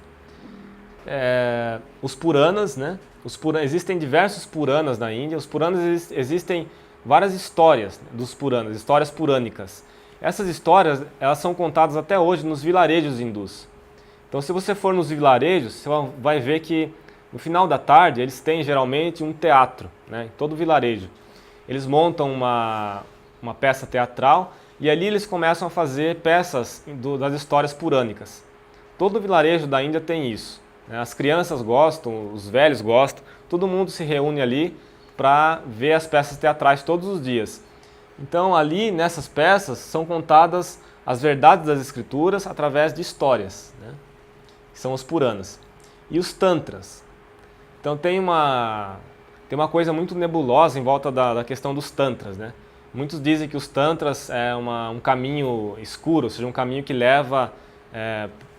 Os Puranas, né? Existem diversos Puranas na Índia. Os Puranas existem várias histórias dos Puranas, histórias purânicas. Essas histórias elas são contadas até hoje nos vilarejos hindus. Então, se você for nos vilarejos, você vai ver que no final da tarde eles têm geralmente um teatro, né? Em todo vilarejo. Eles montam uma peça teatral e ali eles começam a fazer peças das histórias purânicas. Todo vilarejo da Índia tem isso, né? As crianças gostam, os velhos gostam, todo mundo se reúne ali para ver as peças teatrais todos os dias. Então ali nessas peças são contadas as verdades das escrituras através de histórias, né? Que são os Puranas. E os Tantras. Então tem uma coisa muito nebulosa em volta da questão dos Tantras, né? Muitos dizem que os Tantras é um caminho escuro, ou seja, um caminho que leva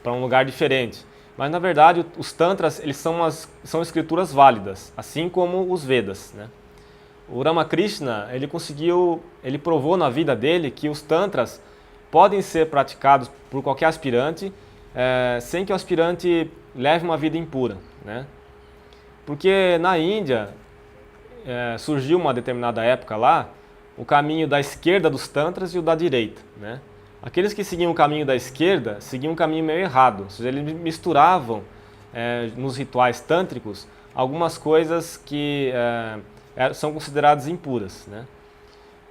para um lugar diferente. Mas, na verdade, os Tantras eles são escrituras válidas, assim como os Vedas, né? O Ramakrishna, ele provou na vida dele que os Tantras podem ser praticados por qualquer aspirante, sem que o aspirante leve uma vida impura, né? Porque na Índia, surgiu uma determinada época lá, o caminho da esquerda dos Tantras e o da direita, né? Aqueles que seguiam o caminho da esquerda seguiam um caminho meio errado, ou seja, eles misturavam nos rituais tântricos algumas coisas que são consideradas impuras, né?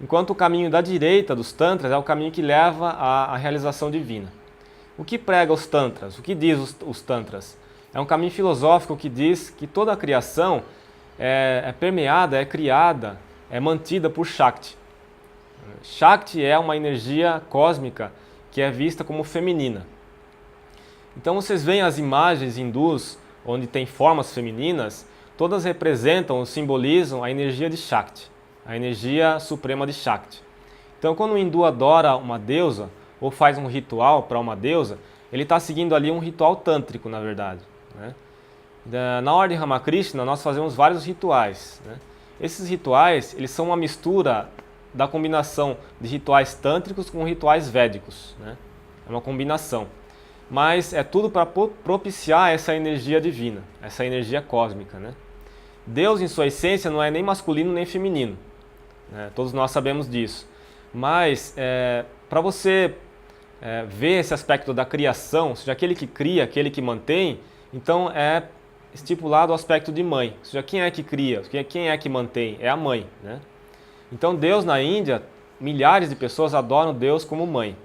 Enquanto o caminho da direita dos Tantras é o caminho que leva à realização divina. O que prega os Tantras? O que diz os Tantras? É um caminho filosófico que diz que toda a criação é permeada, é criada, é mantida por Shakti. Shakti é uma energia cósmica que é vista como feminina. Então vocês veem as imagens hindus onde tem formas femininas, todas representam ou simbolizam a energia de Shakti, a energia suprema de Shakti. Então quando o hindu adora uma deusa ou faz um ritual para uma deusa, ele está seguindo ali um ritual tântrico, na verdade, né? Na ordem Ramakrishna nós fazemos vários rituais, né? Esses rituais eles são uma mistura da combinação de rituais tântricos com rituais védicos, né? É uma combinação. Mas é tudo para propiciar essa energia divina, essa energia cósmica, né? Deus, em sua essência, não é nem masculino nem feminino, né? Todos nós sabemos disso. Mas, para você ver esse aspecto da criação, ou seja, aquele que cria, aquele que mantém, então é estipulado o aspecto de mãe. Ou seja, quem é que cria, quem é que mantém? É a mãe, né? Então Deus na Índia, milhares de pessoas adoram Deus como mãe,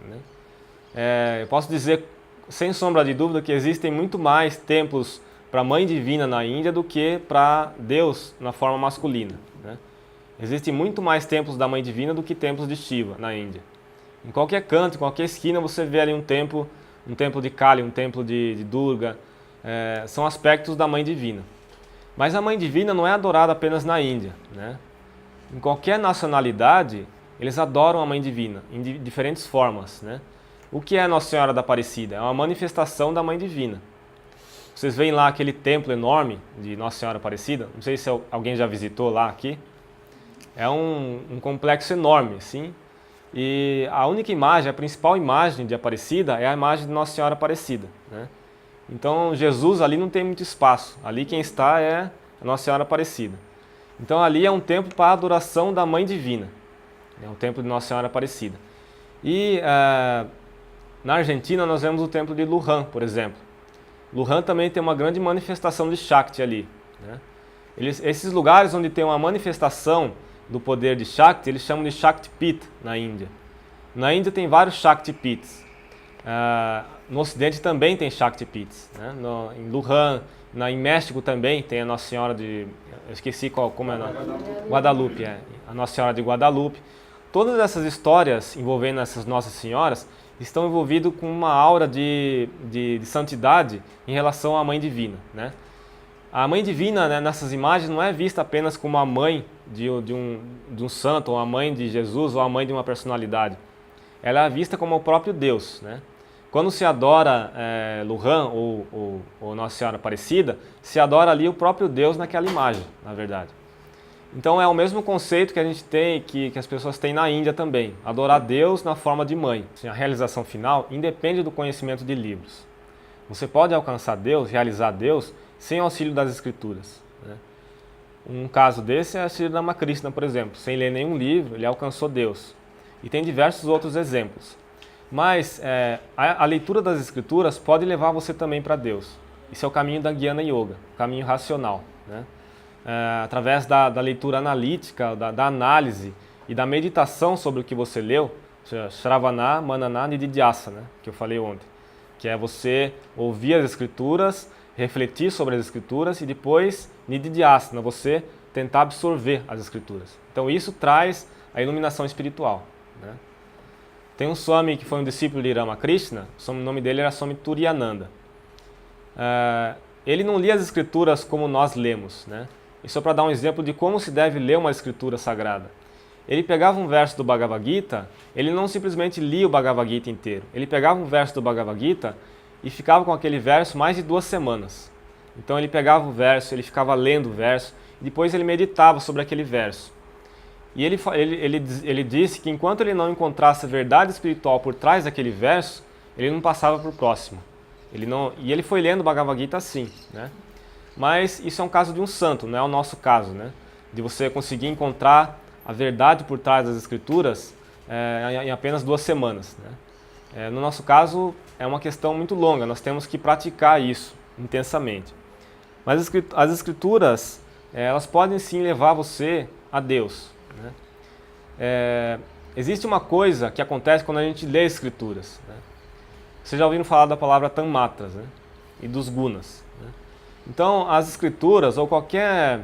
né? Eu posso dizer, sem sombra de dúvida, que existem muito mais templos para a Mãe Divina na Índia do que para Deus na forma masculina, né? Existem muito mais templos da Mãe Divina do que templos de Shiva na Índia. Em qualquer canto, em qualquer esquina, você vê ali um templo de Kali, um templo de Durga, são aspectos da Mãe Divina. Mas a Mãe Divina não é adorada apenas na Índia, né? Em qualquer nacionalidade, eles adoram a Mãe Divina, em diferentes formas, né? O que é Nossa Senhora da Aparecida? É uma manifestação da Mãe Divina. Vocês veem lá aquele templo enorme de Nossa Senhora Aparecida? Não sei se alguém já visitou lá aqui. É um complexo enorme, sim. E a única imagem, a principal imagem de Aparecida é a imagem de Nossa Senhora Aparecida, né? Então Jesus ali não tem muito espaço. Ali quem está é a Nossa Senhora Aparecida. Então ali é um templo para a adoração da Mãe Divina, é o templo de Nossa Senhora Aparecida. E na Argentina nós vemos o templo de Luján, por exemplo. Luján também tem uma grande manifestação de Shakti ali, né? Esses lugares onde tem uma manifestação do poder de Shakti, eles chamam de Shakti Pit na Índia. Na Índia tem vários Shakti Pits. No Ocidente também tem Shakti Pits, né? Em Luján, em México também tem a Nossa Senhora de... Eu esqueci como é o nome. Guadalupe, a Nossa Senhora de Guadalupe. Todas essas histórias envolvendo essas Nossas Senhoras estão envolvidas com uma aura de santidade em relação à Mãe Divina, né? A Mãe Divina, né, nessas imagens não é vista apenas como a mãe de um santo, ou a mãe de Jesus, ou a mãe de uma personalidade. Ela é vista como o próprio Deus, né? Quando se adora Luján ou Nossa Senhora Aparecida, se adora ali o próprio Deus naquela imagem, na verdade. Então é o mesmo conceito que a gente tem, que as pessoas têm na Índia também, adorar Deus na forma de mãe. Assim, a realização final independe do conhecimento de livros. Você pode alcançar Deus, realizar Deus, sem auxílio das Escrituras, né? Um caso desse é a Sri Ramakrishna, por exemplo. Sem ler nenhum livro, ele alcançou Deus. E tem diversos outros exemplos. Mas a leitura das Escrituras pode levar você também para Deus. Isso é o caminho da Jnana Yoga, o caminho racional, né? Através da leitura analítica, da análise e da meditação sobre o que você leu, Shravana, Manana, Nididhyasana, né, que eu falei ontem, que é você ouvir as Escrituras, refletir sobre as Escrituras e depois, Nididhyasana, você tentar absorver as Escrituras. Então isso traz a iluminação espiritual, né? Tem um Swami que foi um discípulo de Ramakrishna, o nome dele era Swami Turiyananda. Ele não lia as Escrituras como nós lemos, né? Isso é para dar um exemplo de como se deve ler uma Escritura sagrada. Ele pegava um verso do Bhagavad Gita, ele não simplesmente lia o Bhagavad Gita inteiro. Ele pegava um verso do Bhagavad Gita e ficava com aquele verso mais de 2 semanas. Então ele pegava o verso, ele ficava lendo o verso, e depois ele meditava sobre aquele verso. E ele disse que enquanto ele não encontrasse a verdade espiritual por trás daquele verso, ele não passava para o próximo. E ele foi lendo o Bhagavad Gita assim, né? Mas isso é um caso de um santo, não é o nosso caso, né? De você conseguir encontrar a verdade por trás das Escrituras em apenas 2 semanas, né? No nosso caso, é uma questão muito longa, nós temos que praticar isso intensamente. Mas as Escrituras, elas podem sim levar você a Deus, né? Existe uma coisa que acontece quando a gente lê Escrituras, né? Vocês já ouviram falar da palavra Tanmatras, né? E dos Gunas, né? Então, as Escrituras, ou qualquer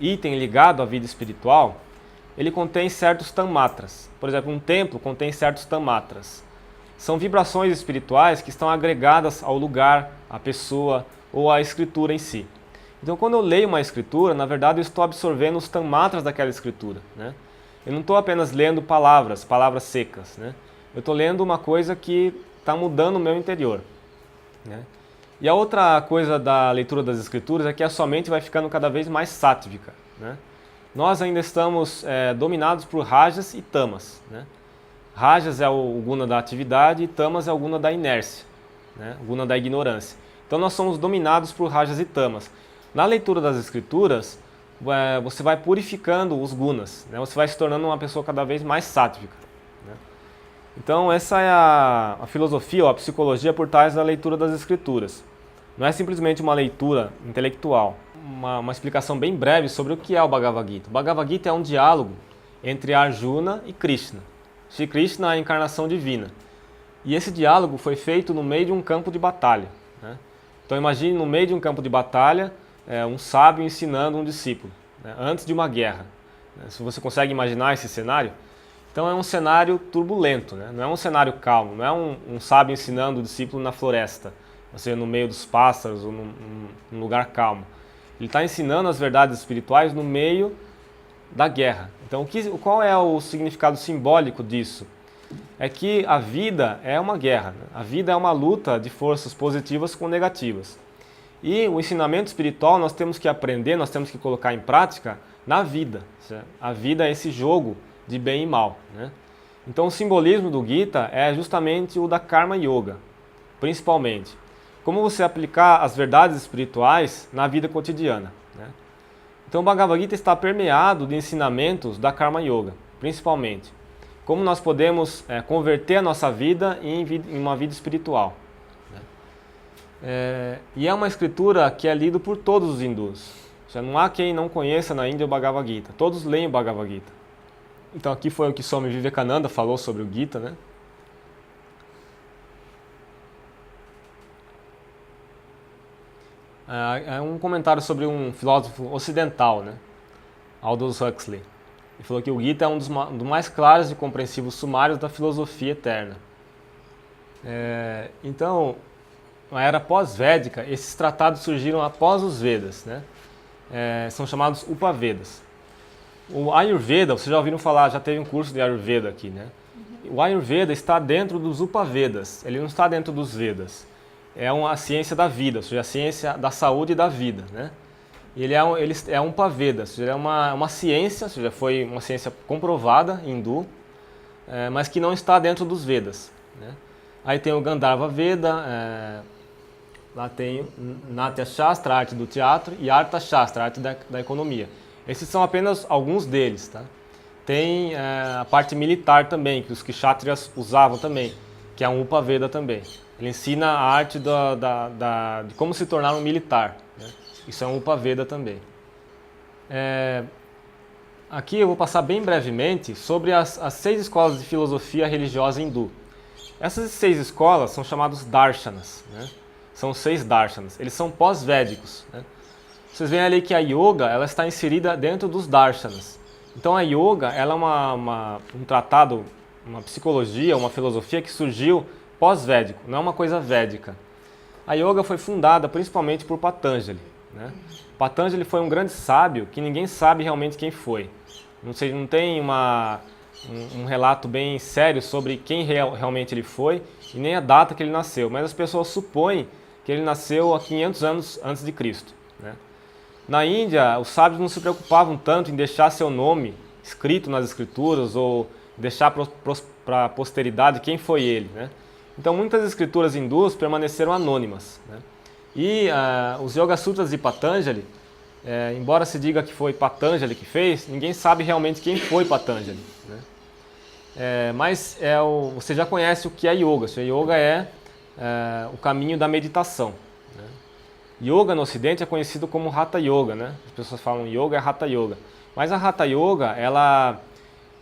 item ligado à vida espiritual, ele contém certos Tanmatras. Por exemplo, um templo contém certos Tanmatras. São vibrações espirituais que estão agregadas ao lugar, à pessoa ou à Escritura em si. Então, quando eu leio uma Escritura, na verdade eu estou absorvendo os Tanmatras daquela Escritura, né? Eu não estou apenas lendo palavras secas, né? Eu estou lendo uma coisa que está mudando o meu interior, né? E a outra coisa da leitura das Escrituras é que a sua mente vai ficando cada vez mais sátvica, né? Nós ainda estamos dominados por rajas e tamas, né? Rajas é o guna da atividade e tamas é o guna da inércia, né? O guna da ignorância. Então nós somos dominados por rajas e tamas. Na leitura das Escrituras, você vai purificando os gunas, né? Você vai se tornando uma pessoa cada vez mais sátvica, né? Então essa é a filosofia ou a psicologia por trás da leitura das Escrituras. Não é simplesmente uma leitura intelectual. Uma explicação bem breve sobre o que é o Bhagavad Gita. O Bhagavad Gita é um diálogo entre Arjuna e Krishna. Shri Krishna é a encarnação divina. E esse diálogo foi feito no meio de um campo de batalha, né? Então imagine no meio de um campo de batalha, um sábio ensinando um discípulo, né, antes de uma guerra. Se você consegue imaginar esse cenário, então é um cenário turbulento, né? Não é um cenário calmo, não é um sábio ensinando o discípulo na floresta, ou seja, no meio dos pássaros ou num lugar calmo. Ele está ensinando as verdades espirituais no meio da guerra. Então qual é o significado simbólico disso? É que a vida é uma guerra, né? A vida é uma luta de forças positivas com negativas. E o ensinamento espiritual nós temos que aprender, nós temos que colocar em prática na vida. Certo? A vida é esse jogo de bem e mal, né? Então o simbolismo do Gita é justamente o da Karma Yoga, principalmente. Como você aplicar as verdades espirituais na vida cotidiana, né? Então o Bhagavad Gita está permeado de ensinamentos da Karma Yoga, principalmente. Como nós podemos converter a nossa vida em uma vida espiritual. E é uma escritura que é lida por todos os hindus. Já não há quem não conheça na Índia o Bhagavad Gita. Todos leem o Bhagavad Gita. Então aqui foi o que Swami Vivekananda falou sobre o Gita, né? É um comentário sobre um filósofo ocidental, né? Aldous Huxley. Ele falou que o Gita é um dos mais claros e compreensivos sumários da filosofia eterna. Então, na era pós-védica, esses tratados surgiram após os Vedas, né? São chamados Upavedas. O Ayurveda, vocês já ouviram falar, já teve um curso de Ayurveda aqui, né? O Ayurveda está dentro dos Upavedas, ele não está dentro dos Vedas. É a ciência da vida, ou seja, a ciência da saúde e da vida, né? Ele é um Upaveda, ou seja, é uma ciência, ou seja, foi uma ciência comprovada hindu, mas que não está dentro dos Vedas, né? Aí tem o Gandharva Veda, lá tem Natya Shastra, a arte do teatro, e Artha Shastra, a arte da economia. Esses são apenas alguns deles, tá? Tem a parte militar também, que os Kshatriyas usavam também, que é um Upaveda também. Ele ensina a arte de como se tornar um militar, né? Isso é um Upaveda também. Aqui eu vou passar bem brevemente sobre as 6 escolas de filosofia religiosa hindu. Essas 6 escolas são chamadas darshanas, né? São 6 darshanas. Eles são pós-védicos, né? Vocês veem ali que a yoga ela está inserida dentro dos darshanas. Então a yoga ela é um tratado, uma psicologia, uma filosofia que surgiu pós-védico, não é uma coisa védica. A yoga foi fundada principalmente por Patanjali, né? Patanjali foi um grande sábio que ninguém sabe realmente quem foi. Não tem um relato bem sério sobre quem realmente ele foi e nem a data que ele nasceu, mas as pessoas supõem que ele nasceu há 500 anos antes de Cristo, né? Na Índia, os sábios não se preocupavam tanto em deixar seu nome escrito nas escrituras ou deixar para a posteridade quem foi ele, né? Então muitas escrituras hindus permaneceram anônimas, né? E os Yoga Sutras de Patanjali, embora se diga que foi Patanjali que fez, ninguém sabe realmente quem foi Patanjali, né? Mas você já conhece o que é yoga. Yoga é o caminho da meditação, né? Yoga no Ocidente é conhecido como Hatha Yoga, né? As pessoas falam yoga é Hatha Yoga. Mas a Hatha Yoga, ela,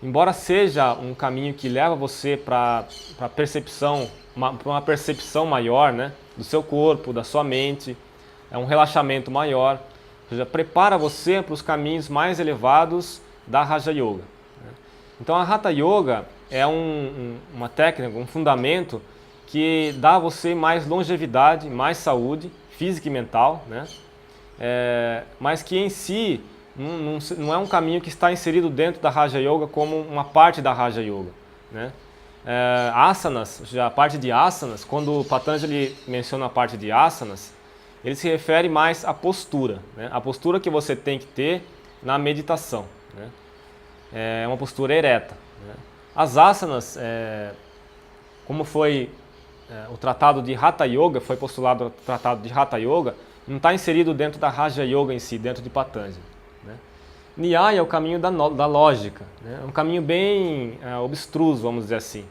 embora seja um caminho que leva você para percepção, para uma percepção maior, né? Do seu corpo, da sua mente, é um relaxamento maior, ou seja, prepara você para os caminhos mais elevados da Raja Yoga, né? Então a Hatha Yoga é uma técnica, um fundamento que dá a você mais longevidade, mais saúde física e mental, né? Mas que em si não é um caminho que está inserido dentro da Raja Yoga como uma parte da Raja Yoga, né? Asanas, a parte de asanas, quando o Patanjali menciona a parte de asanas, ele se refere mais à postura, né? A postura que você tem que ter na meditação, né? É uma postura ereta, né? As asanas, como foi o tratado de Hatha Yoga, foi postulado o tratado de Hatha Yoga, não está inserido dentro da Raja Yoga em si, dentro de Patanjali, né? Nyaya é o caminho da lógica, né? É um caminho bem obstruso, vamos dizer assim.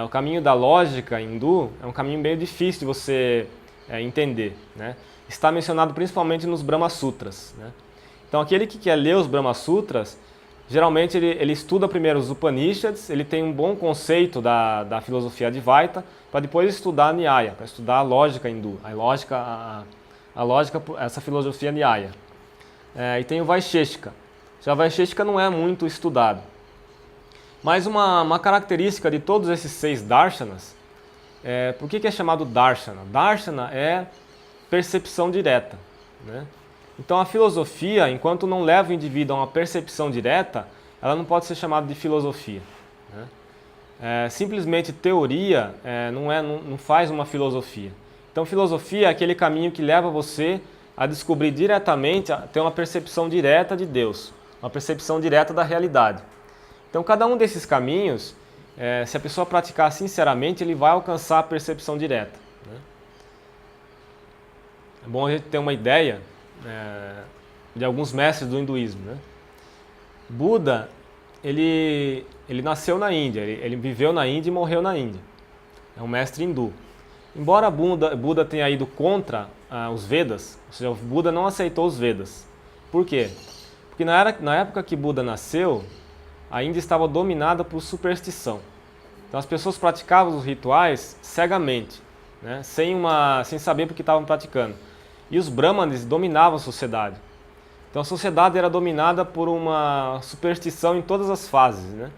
O caminho da lógica hindu é um caminho bem difícil de você entender, né? Está mencionado principalmente nos Brahma Sutras, né? Então aquele que quer ler os Brahma Sutras, geralmente ele estuda primeiro os Upanishads, ele tem um bom conceito da filosofia Advaita, para depois estudar Nyaya, para estudar a lógica hindu, a lógica, essa filosofia Nyaya. E tem o Vaisheshika. Já o Vaisheshika não é muito estudado. Mas uma característica de todos esses 6 darshanas, por que é chamado darshana? Darshana é percepção direta, né? Então a filosofia, enquanto não leva o indivíduo a uma percepção direta, ela não pode ser chamada de filosofia, né? Simplesmente teoria não faz uma filosofia. Então filosofia é aquele caminho que leva você a descobrir diretamente, a ter uma percepção direta de Deus, uma percepção direta da realidade. Então cada um desses caminhos, se a pessoa praticar sinceramente, ele vai alcançar a percepção direta, né? É bom a gente ter uma ideia de alguns mestres do hinduísmo, né? Buda, ele nasceu na Índia, ele viveu na Índia e morreu na Índia. É um mestre hindu. Embora Buda tenha ido contra os Vedas, ou seja, o Buda não aceitou os Vedas. Por quê? Porque na época que Buda nasceu, a Índia estava dominada por superstição. Então as pessoas praticavam os rituais cegamente, né? Sem saber por que estavam praticando. E os Brahmanes dominavam a sociedade. Então a sociedade era dominada por uma superstição em todas as fases, né?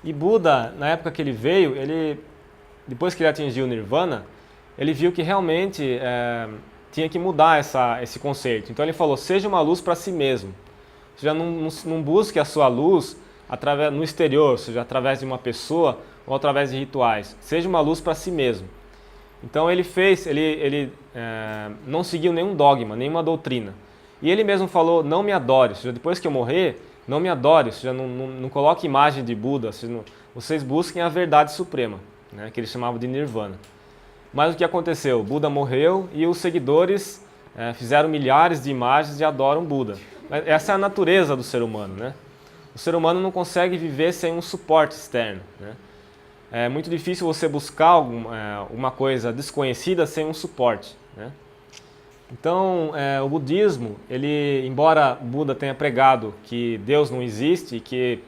E Buda, na época que ele veio, depois que ele atingiu o Nirvana, ele viu que realmente tinha que mudar esse conceito. Então ele falou, seja uma luz para si mesmo. Ou seja, não busque a sua luz no exterior, ou seja, através de uma pessoa ou através de rituais. Seja uma luz para si mesmo. Então ele não seguiu nenhum dogma, nenhuma doutrina. E ele mesmo falou, não me adore, ou seja, depois que eu morrer, não me adore, ou seja, não coloque imagem de Buda, ou seja, vocês busquem a verdade suprema, né, que ele chamava de Nirvana. Mas o que aconteceu? Buda morreu e os seguidores fizeram milhares de imagens e adoram Buda. Essa é a natureza do ser humano, né? O ser humano não consegue viver sem um suporte externo, né? É muito difícil você buscar uma coisa desconhecida sem um suporte, né? Então, o budismo, embora Buda tenha pregado que Deus não existe, e que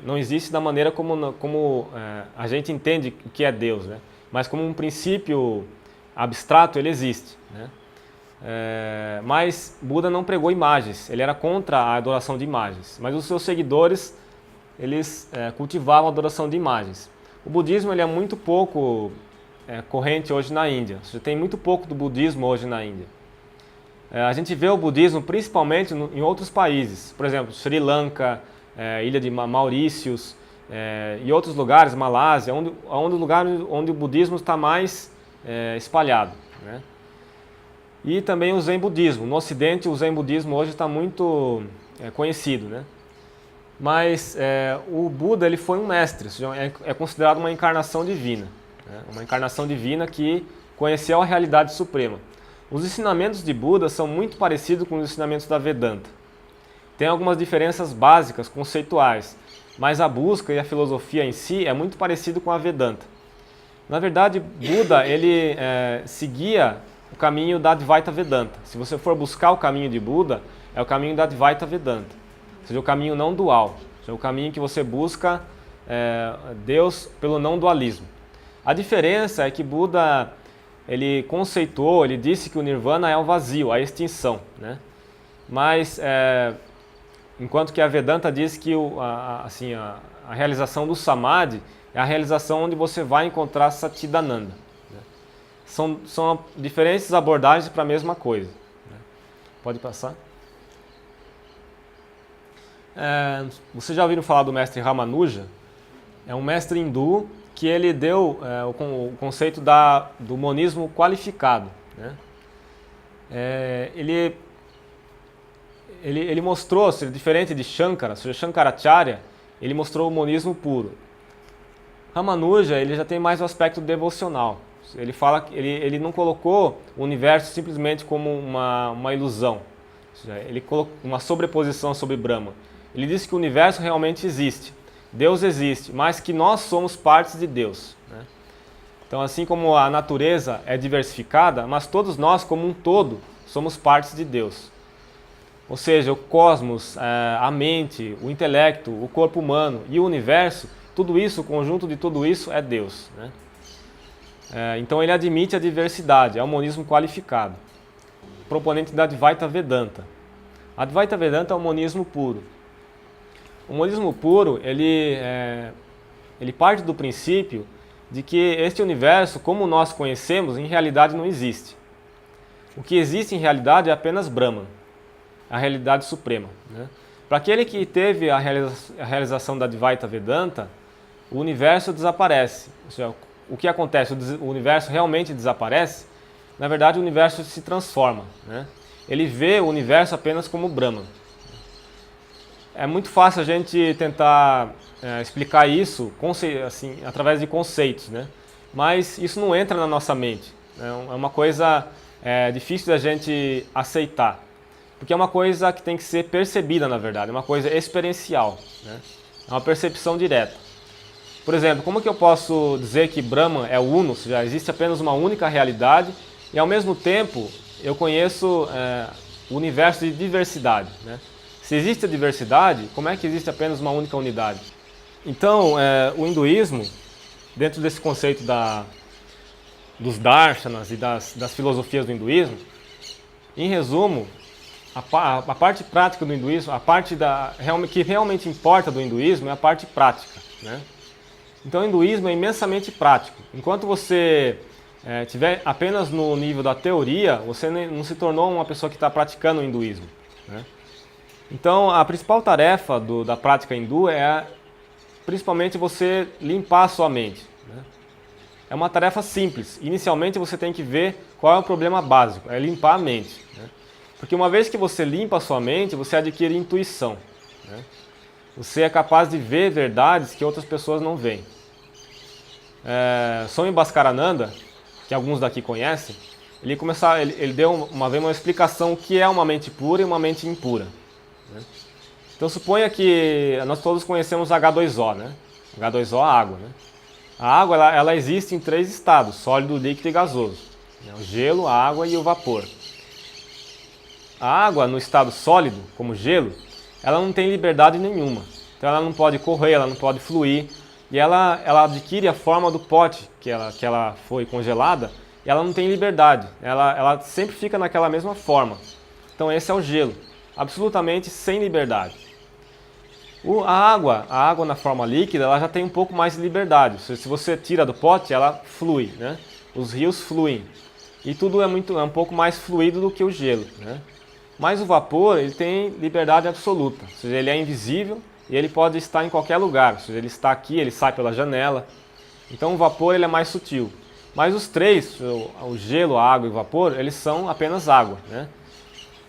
não existe da maneira como a gente entende o que é Deus, né? Mas como um princípio abstrato ele existe, né? Mas Buda não pregou imagens, ele era contra a adoração de imagens, mas os seus seguidores, eles cultivavam a adoração de imagens. O budismo ele é muito pouco corrente hoje na Índia, ou seja, tem muito pouco do budismo hoje na Índia. A gente vê o budismo principalmente em outros países, por exemplo, Sri Lanka, Ilha de Maurícios, e outros lugares, Malásia, onde o budismo está mais espalhado, né? E também o Zen budismo. No Ocidente, o Zen budismo hoje está muito conhecido, né? Mas o Buda ele foi um mestre, ou seja, é considerado uma encarnação divina, né? Uma encarnação divina que conheceu a realidade suprema. Os ensinamentos de Buda são muito parecidos com os ensinamentos da Vedanta. Tem algumas diferenças básicas, conceituais, mas a busca e a filosofia em si é muito parecido com a Vedanta. Na verdade, Buda ele seguia o caminho da Advaita Vedanta. Se você for buscar o caminho de Buda, é o caminho da Advaita Vedanta, ou seja, o caminho não dual, ou seja, o caminho que você busca Deus pelo não dualismo. A diferença é que Buda ele conceituou, ele disse que o Nirvana é o vazio, a extinção, né? Mas enquanto que a Vedanta diz que a realização do Samadhi é a realização onde você vai encontrar Satchidananda, né? São diferentes abordagens para a mesma coisa, né? Pode passar. Vocês já ouviram falar do mestre Ramanuja? É um mestre hindu que ele deu o conceito do monismo qualificado, né? Ele mostrou, diferente de Shankara, ou seja, Shankaracharya, ele mostrou o monismo puro. Ramanuja ele já tem mais o aspecto devocional. Ele fala que ele não colocou o universo simplesmente como uma ilusão, ou seja, ele colocou uma sobreposição sobre Brahma. Ele disse que o universo realmente existe, Deus existe, mas que nós somos partes de Deus, né? Então, assim como a natureza é diversificada, mas todos nós, como um todo, somos partes de Deus. Ou seja, o cosmos, a mente, o intelecto, o corpo humano e o universo, tudo isso, o conjunto de tudo isso é Deus, né? Então ele admite a diversidade, é um monismo qualificado. Proponente da Advaita Vedanta. A Advaita Vedanta é um monismo puro. O monismo puro, ele parte do princípio de que este universo, como nós conhecemos, em realidade não existe. O que existe em realidade é apenas Brahman, a realidade suprema, né? Para aquele que teve a realização da Advaita Vedanta, o universo desaparece. Ou seja, o que acontece? O universo realmente desaparece? Na verdade, o universo se transforma, né? Ele vê o universo apenas como Brahman. É muito fácil a gente tentar explicar isso assim, através de conceitos, né? Mas isso não entra na nossa mente, né? É uma coisa difícil da gente aceitar. porque é uma coisa que tem que ser percebida, na verdade, é uma coisa experiencial, né? É uma percepção direta. Por exemplo, como que eu posso dizer que Brahman é uno, ou seja, existe apenas uma única realidade, e ao mesmo tempo eu conheço o universo de diversidade, né? Se existe a diversidade, como é que existe apenas uma única unidade? Então, o hinduísmo, dentro desse conceito dos darshanas e das filosofias do hinduísmo, em resumo, a parte prática do hinduísmo, a parte que realmente importa do hinduísmo é a parte prática, né? Então o hinduísmo é imensamente prático. Enquanto você estiver apenas no nível da teoria, você não se tornou uma pessoa que está praticando o hinduísmo, né? Então a principal tarefa da prática hindu é principalmente você limpar a sua mente, né? É uma tarefa simples. Inicialmente você tem que ver qual é o problema básico, é limpar a mente, né? Porque uma vez que você limpa a sua mente, você adquire intuição, né? Você é capaz de ver verdades que outras pessoas não veem. Swami Bhaskarananda, que alguns daqui conhecem, ele deu uma vez uma explicação o que é uma mente pura e uma mente impura, né? Então suponha que nós todos conhecemos H2O, né? H2O é a água, né? A água ela existe em 3 estados, sólido, líquido e gasoso, né? O gelo, a água e o vapor. A água no estado sólido, como gelo, ela não tem liberdade nenhuma. Então ela não pode correr, ela não pode fluir, e ela adquire a forma do pote que ela foi congelada, e ela não tem liberdade, ela sempre fica naquela mesma forma. Então esse é o gelo, absolutamente sem liberdade. A água na forma líquida, ela já tem um pouco mais de liberdade. Se você tira do pote, ela flui, né? Os rios fluem. E tudo é um pouco mais fluido do que o gelo, né? Mas o vapor, ele tem liberdade absoluta. Ou seja, ele é invisível e ele pode estar em qualquer lugar. Ou seja, ele está aqui, ele sai pela janela. Então o vapor ele é mais sutil. Mas os três, o gelo, a água e o vapor, eles são apenas água, né?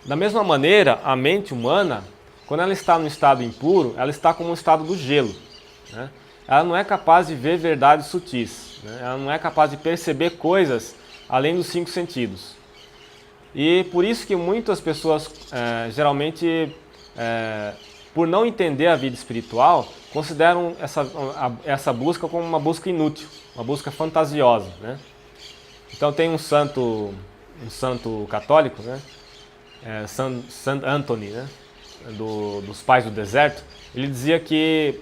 Da mesma maneira, a mente humana, quando ela está no estado impuro, ela está como um estado do gelo, né? Ela não é capaz de ver verdades sutis, né? Ela não é capaz de perceber coisas além dos 5 sentidos. E por isso que muitas pessoas, geralmente, por não entender a vida espiritual, consideram essa busca como uma busca inútil, uma busca fantasiosa, né? Então tem um santo católico, né? Santo Anthony, né? Dos pais do deserto. Ele dizia que,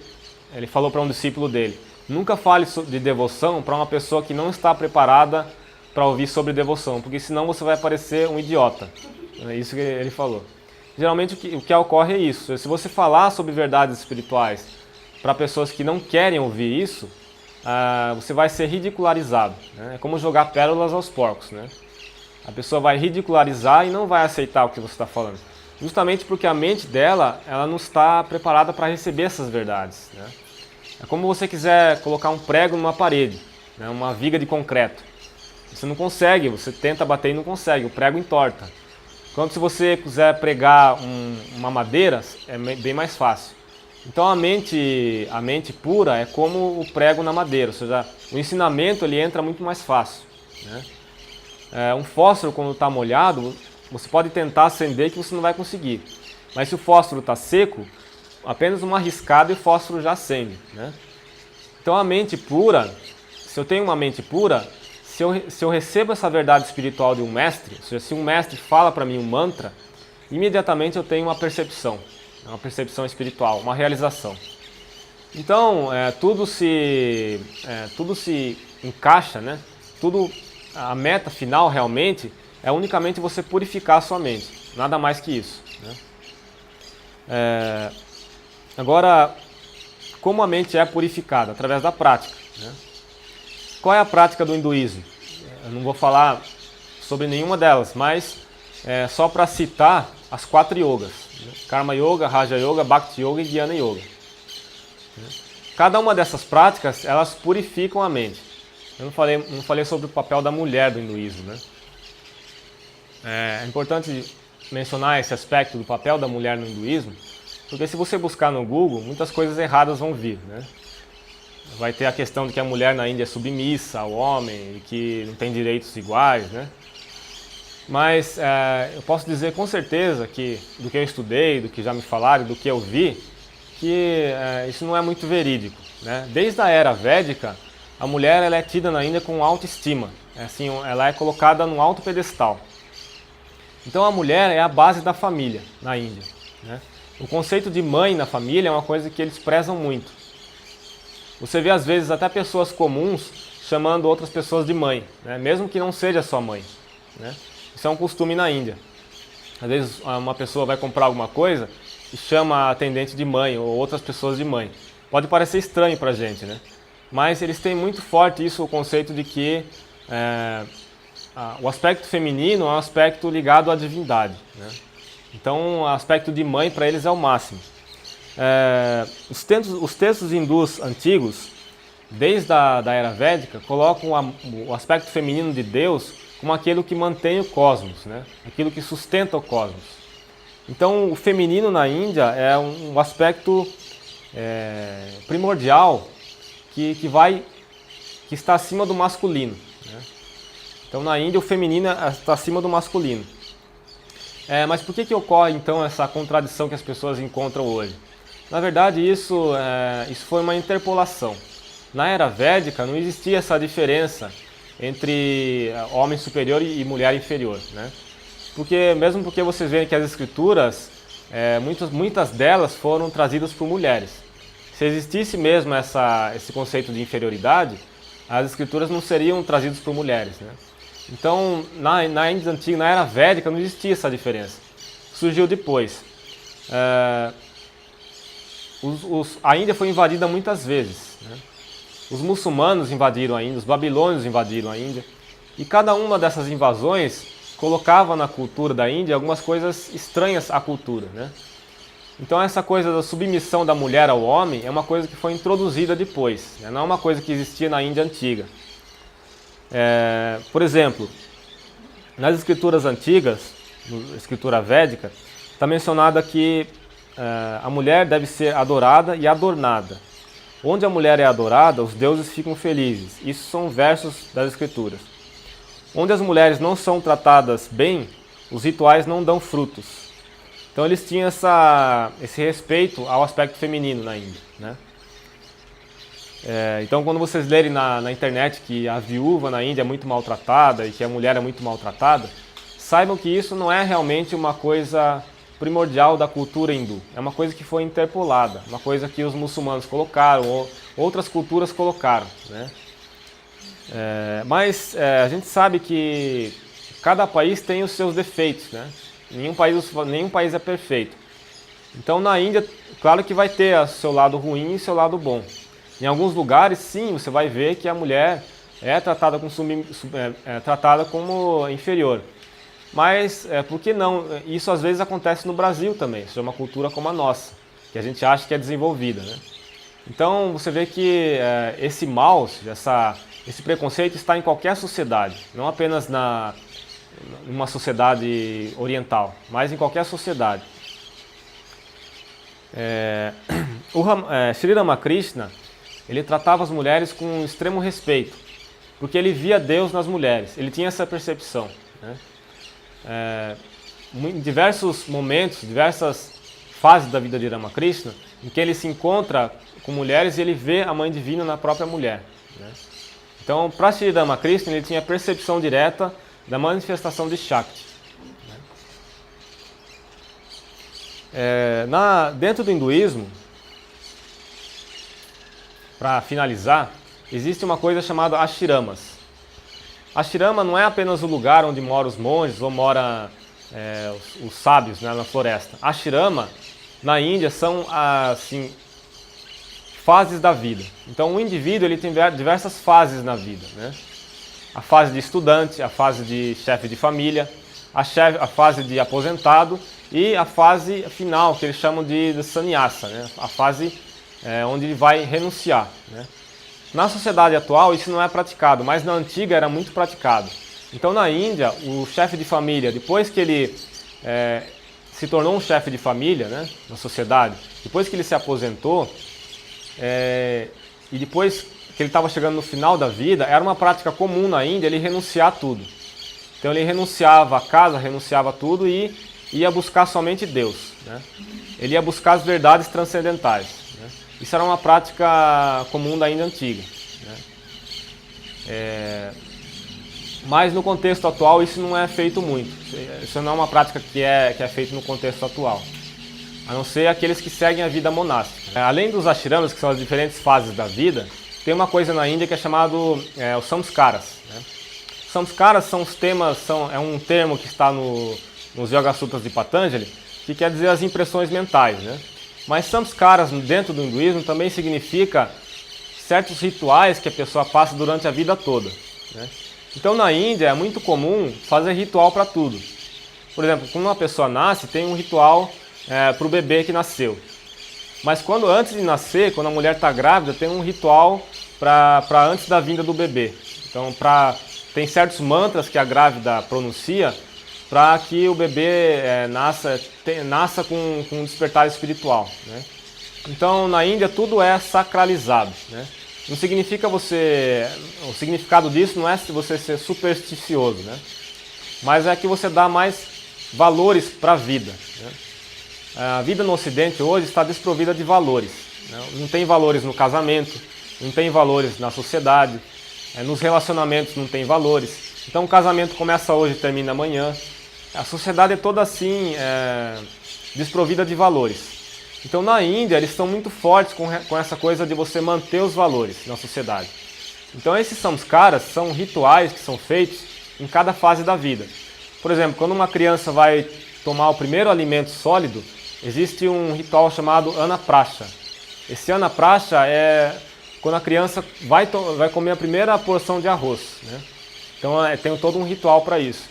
ele falou para um discípulo dele, nunca fale de devoção para uma pessoa que não está preparada para ouvir sobre devoção, porque senão você vai parecer um idiota. É isso que ele falou. Geralmente o que ocorre é isso. Se você falar sobre verdades espirituais para pessoas que não querem ouvir isso, você vai ser ridicularizado, né? É como jogar pérolas aos porcos, né? A pessoa vai ridicularizar e não vai aceitar o que você está falando. Justamente porque a mente dela, ela não está preparada para receber essas verdades, né? É como você quiser colocar um prego numa parede, né? Uma viga de concreto. Você não consegue, você tenta bater e não consegue, o prego entorta. Enquanto se você quiser pregar uma madeira, é bem mais fácil. Então a mente pura é como o prego na madeira, ou seja, o ensinamento ele entra muito mais fácil, né? Um fósforo quando está molhado, você pode tentar acender que você não vai conseguir. Mas se o fósforo está seco, apenas uma riscada e o fósforo já acende, né? Então a mente pura, se eu tenho uma mente pura, se eu recebo essa verdade espiritual de um mestre, ou seja, se um mestre fala para mim um mantra, imediatamente eu tenho uma percepção espiritual, uma realização. Então, tudo se encaixa, né? A meta final realmente é unicamente você purificar a sua mente, nada mais que isso, né? Agora, como a mente é purificada? Através da prática, né? Qual é a prática do hinduísmo? Eu não vou falar sobre nenhuma delas, mas só para citar as 4 yogas, né? Karma Yoga, Raja Yoga, Bhakti Yoga e Jnana Yoga. Cada uma dessas práticas, elas purificam a mente. Eu não falei sobre o papel da mulher do hinduísmo, né? É importante mencionar esse aspecto do papel da mulher no hinduísmo, porque se você buscar no Google, muitas coisas erradas vão vir, né? Vai ter a questão de que a mulher na Índia é submissa ao homem e que não tem direitos iguais, né? Mas eu posso dizer com certeza que, do que eu estudei, do que já me falaram, do que eu vi, que isso não é muito verídico, né? Desde a era védica, a mulher ela é tida na Índia com autoestima, assim, ela é colocada num alto pedestal. Então a mulher é a base da família na Índia, né? O conceito de mãe na família é uma coisa que eles prezam muito. Você vê às vezes até pessoas comuns chamando outras pessoas de mãe, né? Mesmo que não seja sua mãe, né? Isso é um costume na Índia. Às vezes uma pessoa vai comprar alguma coisa e chama a atendente de mãe ou outras pessoas de mãe. Pode parecer estranho pra gente, né? Mas eles têm muito forte isso, o conceito de que o aspecto feminino é um aspecto ligado à divindade, né? Então o aspecto de mãe para eles é o máximo. Os textos hindus antigos, desde a era védica, colocam o aspecto feminino de Deus como aquilo que mantém o cosmos, né? Aquilo que sustenta o cosmos. Então o feminino na Índia é um aspecto primordial que está acima do masculino, né? Então na Índia o feminino está acima do masculino. Mas por que ocorre então essa contradição que as pessoas encontram hoje? Na verdade isso foi uma interpolação. Na era védica não existia essa diferença entre homem superior e mulher inferior, né? Mesmo porque vocês veem que as escrituras, muitas delas foram trazidas por mulheres. Se existisse mesmo esse conceito de inferioridade, as escrituras não seriam trazidas por mulheres, né? Então, na Índia antiga, na era védica, não existia essa diferença. Surgiu depois. A Índia foi invadida muitas vezes, né? Os muçulmanos invadiram a Índia, os babilônios invadiram a Índia. E cada uma dessas invasões colocava na cultura da Índia algumas coisas estranhas à cultura, né? Então essa coisa da submissão da mulher ao homem é uma coisa que foi introduzida depois, né? Não é uma coisa que existia na Índia antiga. Por exemplo, nas escrituras antigas, na escritura védica, está mencionado que a mulher deve ser adorada e adornada. Onde a mulher é adorada, os deuses ficam felizes. Isso são versos das escrituras. Onde as mulheres não são tratadas bem, os rituais não dão frutos. Então eles tinham esse respeito ao aspecto feminino na Índia, né? Então quando vocês lerem na internet que a viúva na Índia é muito maltratada e que a mulher é muito maltratada, saibam que isso não é realmente uma coisa primordial da cultura hindu. É uma coisa que foi interpolada, uma coisa que os muçulmanos colocaram, ou outras culturas colocaram, né? Mas a gente sabe que cada país tem os seus defeitos, né? Nenhum país é perfeito. Então na Índia, claro que vai ter o seu lado ruim e o seu lado bom. Em alguns lugares, sim, você vai ver que a mulher é tratada como inferior. Mas por que não? Isso às vezes acontece no Brasil também, isso é uma cultura como a nossa, que a gente acha que é desenvolvida, né? Então você vê que esse mal, esse preconceito está em qualquer sociedade, não apenas numa sociedade oriental, mas em qualquer sociedade. Sri Ramakrishna, ele tratava as mulheres com extremo respeito, porque ele via Deus nas mulheres, ele tinha essa percepção, né? Em diversos momentos, diversas fases da vida de Ramakrishna, em que ele se encontra com mulheres e ele vê a mãe divina na própria mulher, né? Então, para Sri Ramakrishna, ele tinha percepção direta da manifestação de Shakti, né? Dentro do hinduísmo, para finalizar, existe uma coisa chamada ashramas. Ashrama não é apenas o lugar onde moram os monges ou moram os sábios, né, na floresta. Ashrama, na Índia, são assim, fases da vida. Então o indivíduo ele tem diversas fases na vida, né? A fase de estudante, a fase de chefe de família, a fase de aposentado e a fase final, que eles chamam de sannyasa, né? A fase onde ele vai renunciar, né? Na sociedade atual isso não é praticado, mas na antiga era muito praticado. Então na Índia, o chefe de família, depois que ele se tornou um chefe de família, né, na sociedade, depois que ele se aposentou, e depois que ele estava chegando no final da vida, era uma prática comum na Índia ele renunciar a tudo. Então ele renunciava à casa, renunciava a tudo e ia buscar somente Deus, né? Ele ia buscar as verdades transcendentais, né? Isso era uma prática comum da Índia antiga, né? Mas no contexto atual isso não é feito muito. Isso não é uma prática que é feita no contexto atual, a não ser aqueles que seguem a vida monástica. Além dos ashramas, que são as diferentes fases da vida, tem uma coisa na Índia que é chamado os samskaras, né? Samskaras são os temas, é um termo que está nos Yoga Sutras de Patanjali, que quer dizer as impressões mentais, né? Mas samskaras dentro do hinduísmo também significa certos rituais que a pessoa passa durante a vida toda, né? Então na Índia é muito comum fazer ritual para tudo. Por exemplo, quando uma pessoa nasce, tem um ritual para o bebê que nasceu. Mas antes de nascer, quando a mulher está grávida, tem um ritual para antes da vinda do bebê. Então tem certos mantras que a grávida pronuncia para que o bebê nasça com um despertar espiritual, né? Então na Índia tudo é sacralizado, né? Não significa o significado disso não é você ser supersticioso, né? Mas é que você dá mais valores para a vida, né? A vida no Ocidente hoje está desprovida de valores, né? Não tem valores no casamento, não tem valores na sociedade, nos relacionamentos não tem valores. Então o casamento começa hoje e termina amanhã. A sociedade é toda assim, desprovida de valores. Então na Índia eles estão muito fortes com essa coisa de você manter os valores na sociedade. Então esses samskaras são rituais que são feitos em cada fase da vida. Por exemplo, quando uma criança vai tomar o primeiro alimento sólido, existe um ritual chamado anaprasha. Esse anaprasha é quando a criança vai comer a primeira porção de arroz, né? Então tem todo um ritual para isso.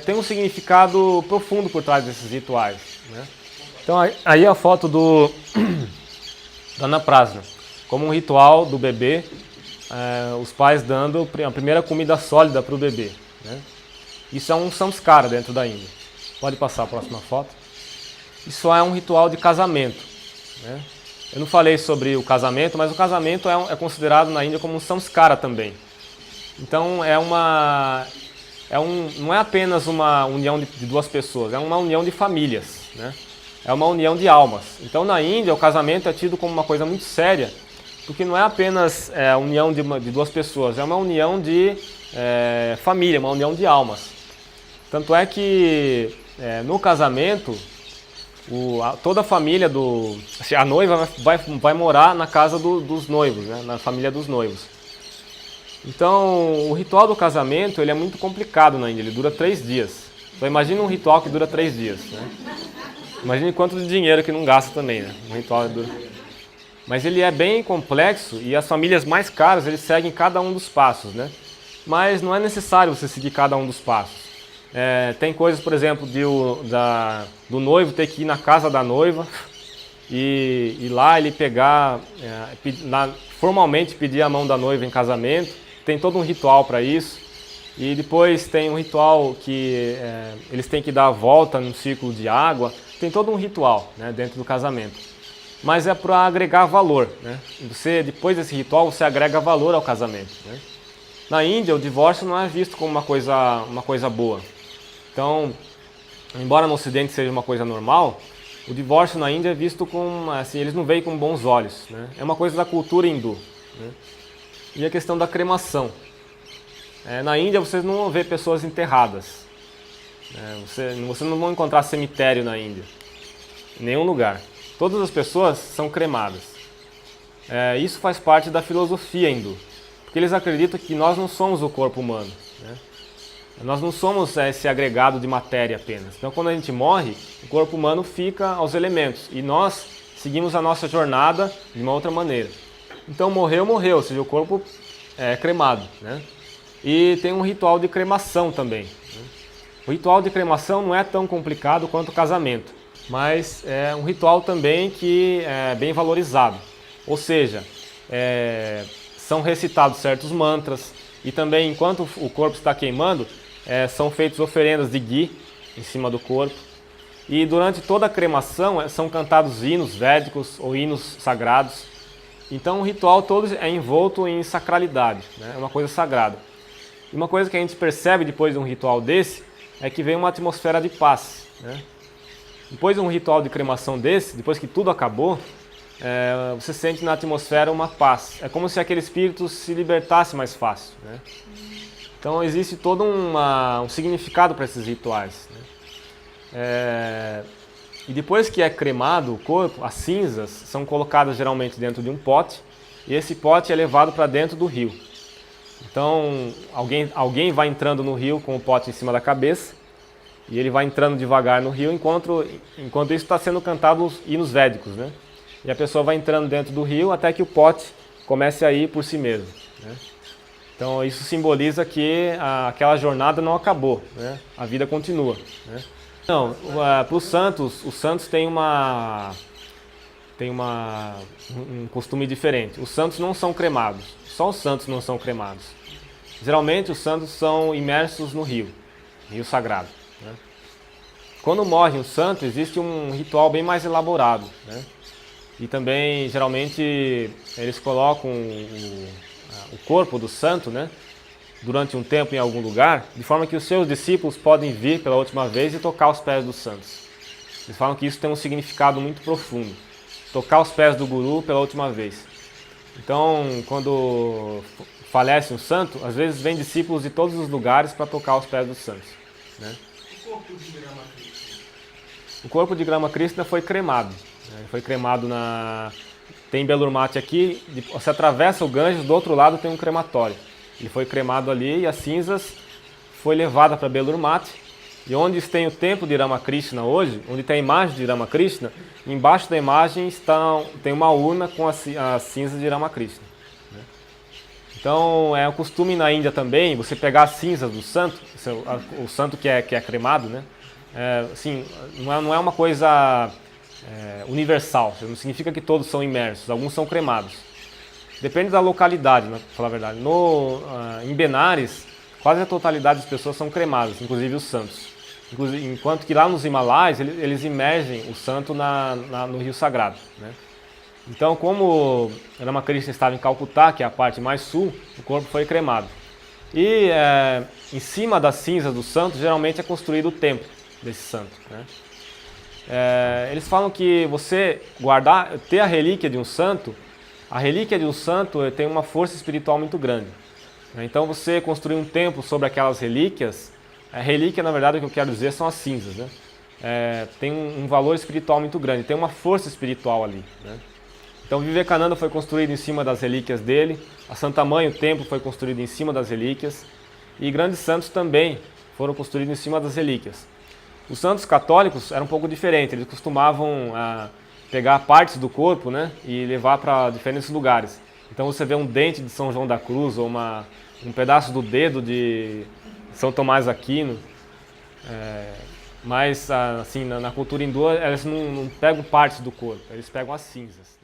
Tem um significado profundo por trás desses rituais, né? Então aí a foto do anaprasna, como um ritual do bebê, os pais dando a primeira comida sólida para o bebê, né? Isso é um samskara dentro da Índia. Pode passar a próxima foto. Isso é um ritual de casamento, né? Eu não falei sobre o casamento, mas o casamento é considerado na Índia como um samskara também. Então não é apenas uma união de duas pessoas, é uma união de famílias, né? É uma união de almas. Então na Índia o casamento é tido como uma coisa muito séria, porque não é apenas a união de duas pessoas, é uma união de família, uma união de almas. Tanto é que no casamento, toda a família a noiva vai morar na casa dos noivos, né? Na família dos noivos. Então o ritual do casamento ele é muito complicado na Índia, ele dura 3 dias. Então imagina um ritual que dura 3 dias, né? Imagine quanto de dinheiro que não gasta também, né? Um ritual dura. Mas ele é bem complexo e as famílias mais caras eles seguem cada um dos passos, né? Mas não é necessário você seguir cada um dos passos. Tem coisas, por exemplo, do noivo ter que ir na casa da noiva e lá ele pegar, formalmente pedir a mão da noiva em casamento. Tem todo um ritual para isso. E depois tem um ritual que eles têm que dar a volta num círculo de água. Tem todo um ritual, né, dentro do casamento. Mas é para agregar valor, né? Depois desse ritual, você agrega valor ao casamento, né? Na Índia, o divórcio não é visto como uma coisa boa. Então, embora no Ocidente seja uma coisa normal, o divórcio na Índia é visto com, assim, eles não veem com bons olhos, né? É uma coisa da cultura hindu, né? E a questão da cremação. Na Índia, vocês não vão ver pessoas enterradas. Você não vão encontrar cemitério na Índia, em nenhum lugar. Todas as pessoas são cremadas. Isso faz parte da filosofia hindu, porque eles acreditam que nós não somos o corpo humano, né? Nós não somos esse agregado de matéria apenas. Então quando a gente morre, o corpo humano fica aos elementos e nós seguimos a nossa jornada de uma outra maneira. Então morreu, ou seja, o corpo é cremado, né? E tem um ritual de cremação também, né? O ritual de cremação não é tão complicado quanto o casamento, mas é um ritual também que é bem valorizado. Ou seja, são recitados certos mantras e também, enquanto o corpo está queimando, são feitas oferendas de ghee em cima do corpo. E durante toda a cremação são cantados hinos védicos ou hinos sagrados. Então o ritual todo é envolto em sacralidade, né? É uma coisa sagrada. E uma coisa que a gente percebe depois de um ritual desse é que vem uma atmosfera de paz, né? Depois de um ritual de cremação desse, depois que tudo acabou, você sente na atmosfera uma paz. É como se aquele espírito se libertasse mais fácil, né? Então existe todo um significado para esses rituais, né? E depois que é cremado o corpo, as cinzas são colocadas geralmente dentro de um pote, e esse pote é levado para dentro do rio. Então alguém vai entrando no rio com o pote em cima da cabeça, e ele vai entrando devagar no rio, enquanto isso está sendo cantado os hinos védicos, né? E a pessoa vai entrando dentro do rio até que o pote comece a ir por si mesmo, né? Então isso simboliza que aquela jornada não acabou, né? A vida continua, né? Não, para os santos têm um costume diferente. Os santos não são cremados, só os santos não são cremados. Geralmente os santos são imersos no rio sagrado, né? Quando morre um santo, existe um ritual bem mais elaborado, né? E também, geralmente, eles colocam o corpo do santo, né, durante um tempo em algum lugar, de forma que os seus discípulos podem vir pela última vez e tocar os pés dos santos. Eles falam que isso tem um significado muito profundo. Tocar os pés do guru pela última vez. Então, quando falece um santo, às vezes vem discípulos de todos os lugares para tocar os pés dos santos, né? O corpo de Ramakrishna? O corpo de Ramakrishna foi cremado. Foi cremado Tem Belur Mate aqui, você atravessa o Ganges, do outro lado tem um crematório. Ele foi cremado ali e as cinzas foi levada para Belur Mate. E onde tem o templo de Ramakrishna hoje, onde tem a imagem de Ramakrishna, embaixo da imagem tem uma urna com as cinzas de Ramakrishna. Então é um costume na Índia também, você pegar as cinzas do santo, o santo que é cremado, né? Assim, não é uma coisa universal, não significa que todos são imersos, alguns são cremados. Depende da localidade, né, para falar a verdade. Em Benares, quase a totalidade das pessoas são cremadas, inclusive os santos. Enquanto que lá nos Himalaias, eles imergem o santo no rio sagrado, né? Então, como Ramakrishna estava em Calcutá, que é a parte mais sul, o corpo foi cremado. E em cima das cinzas do santo, geralmente é construído o templo desse santo, né? Eles falam que você ter a relíquia de um santo tem uma força espiritual muito grande. Então você construir um templo sobre aquelas relíquias, a relíquia, na verdade, o que eu quero dizer são as cinzas, né? Tem um valor espiritual muito grande, tem uma força espiritual ali, né? Então Vivekananda foi construído em cima das relíquias dele, a Santa Mãe, o templo, foi construído em cima das relíquias, e grandes santos também foram construídos em cima das relíquias. Os santos católicos eram um pouco diferentes, eles costumavam pegar partes do corpo, né, e levar para diferentes lugares. Então você vê um dente de São João da Cruz ou um pedaço do dedo de São Tomás Aquino. Mas assim, na cultura hindu, eles não pegam partes do corpo, eles pegam as cinzas.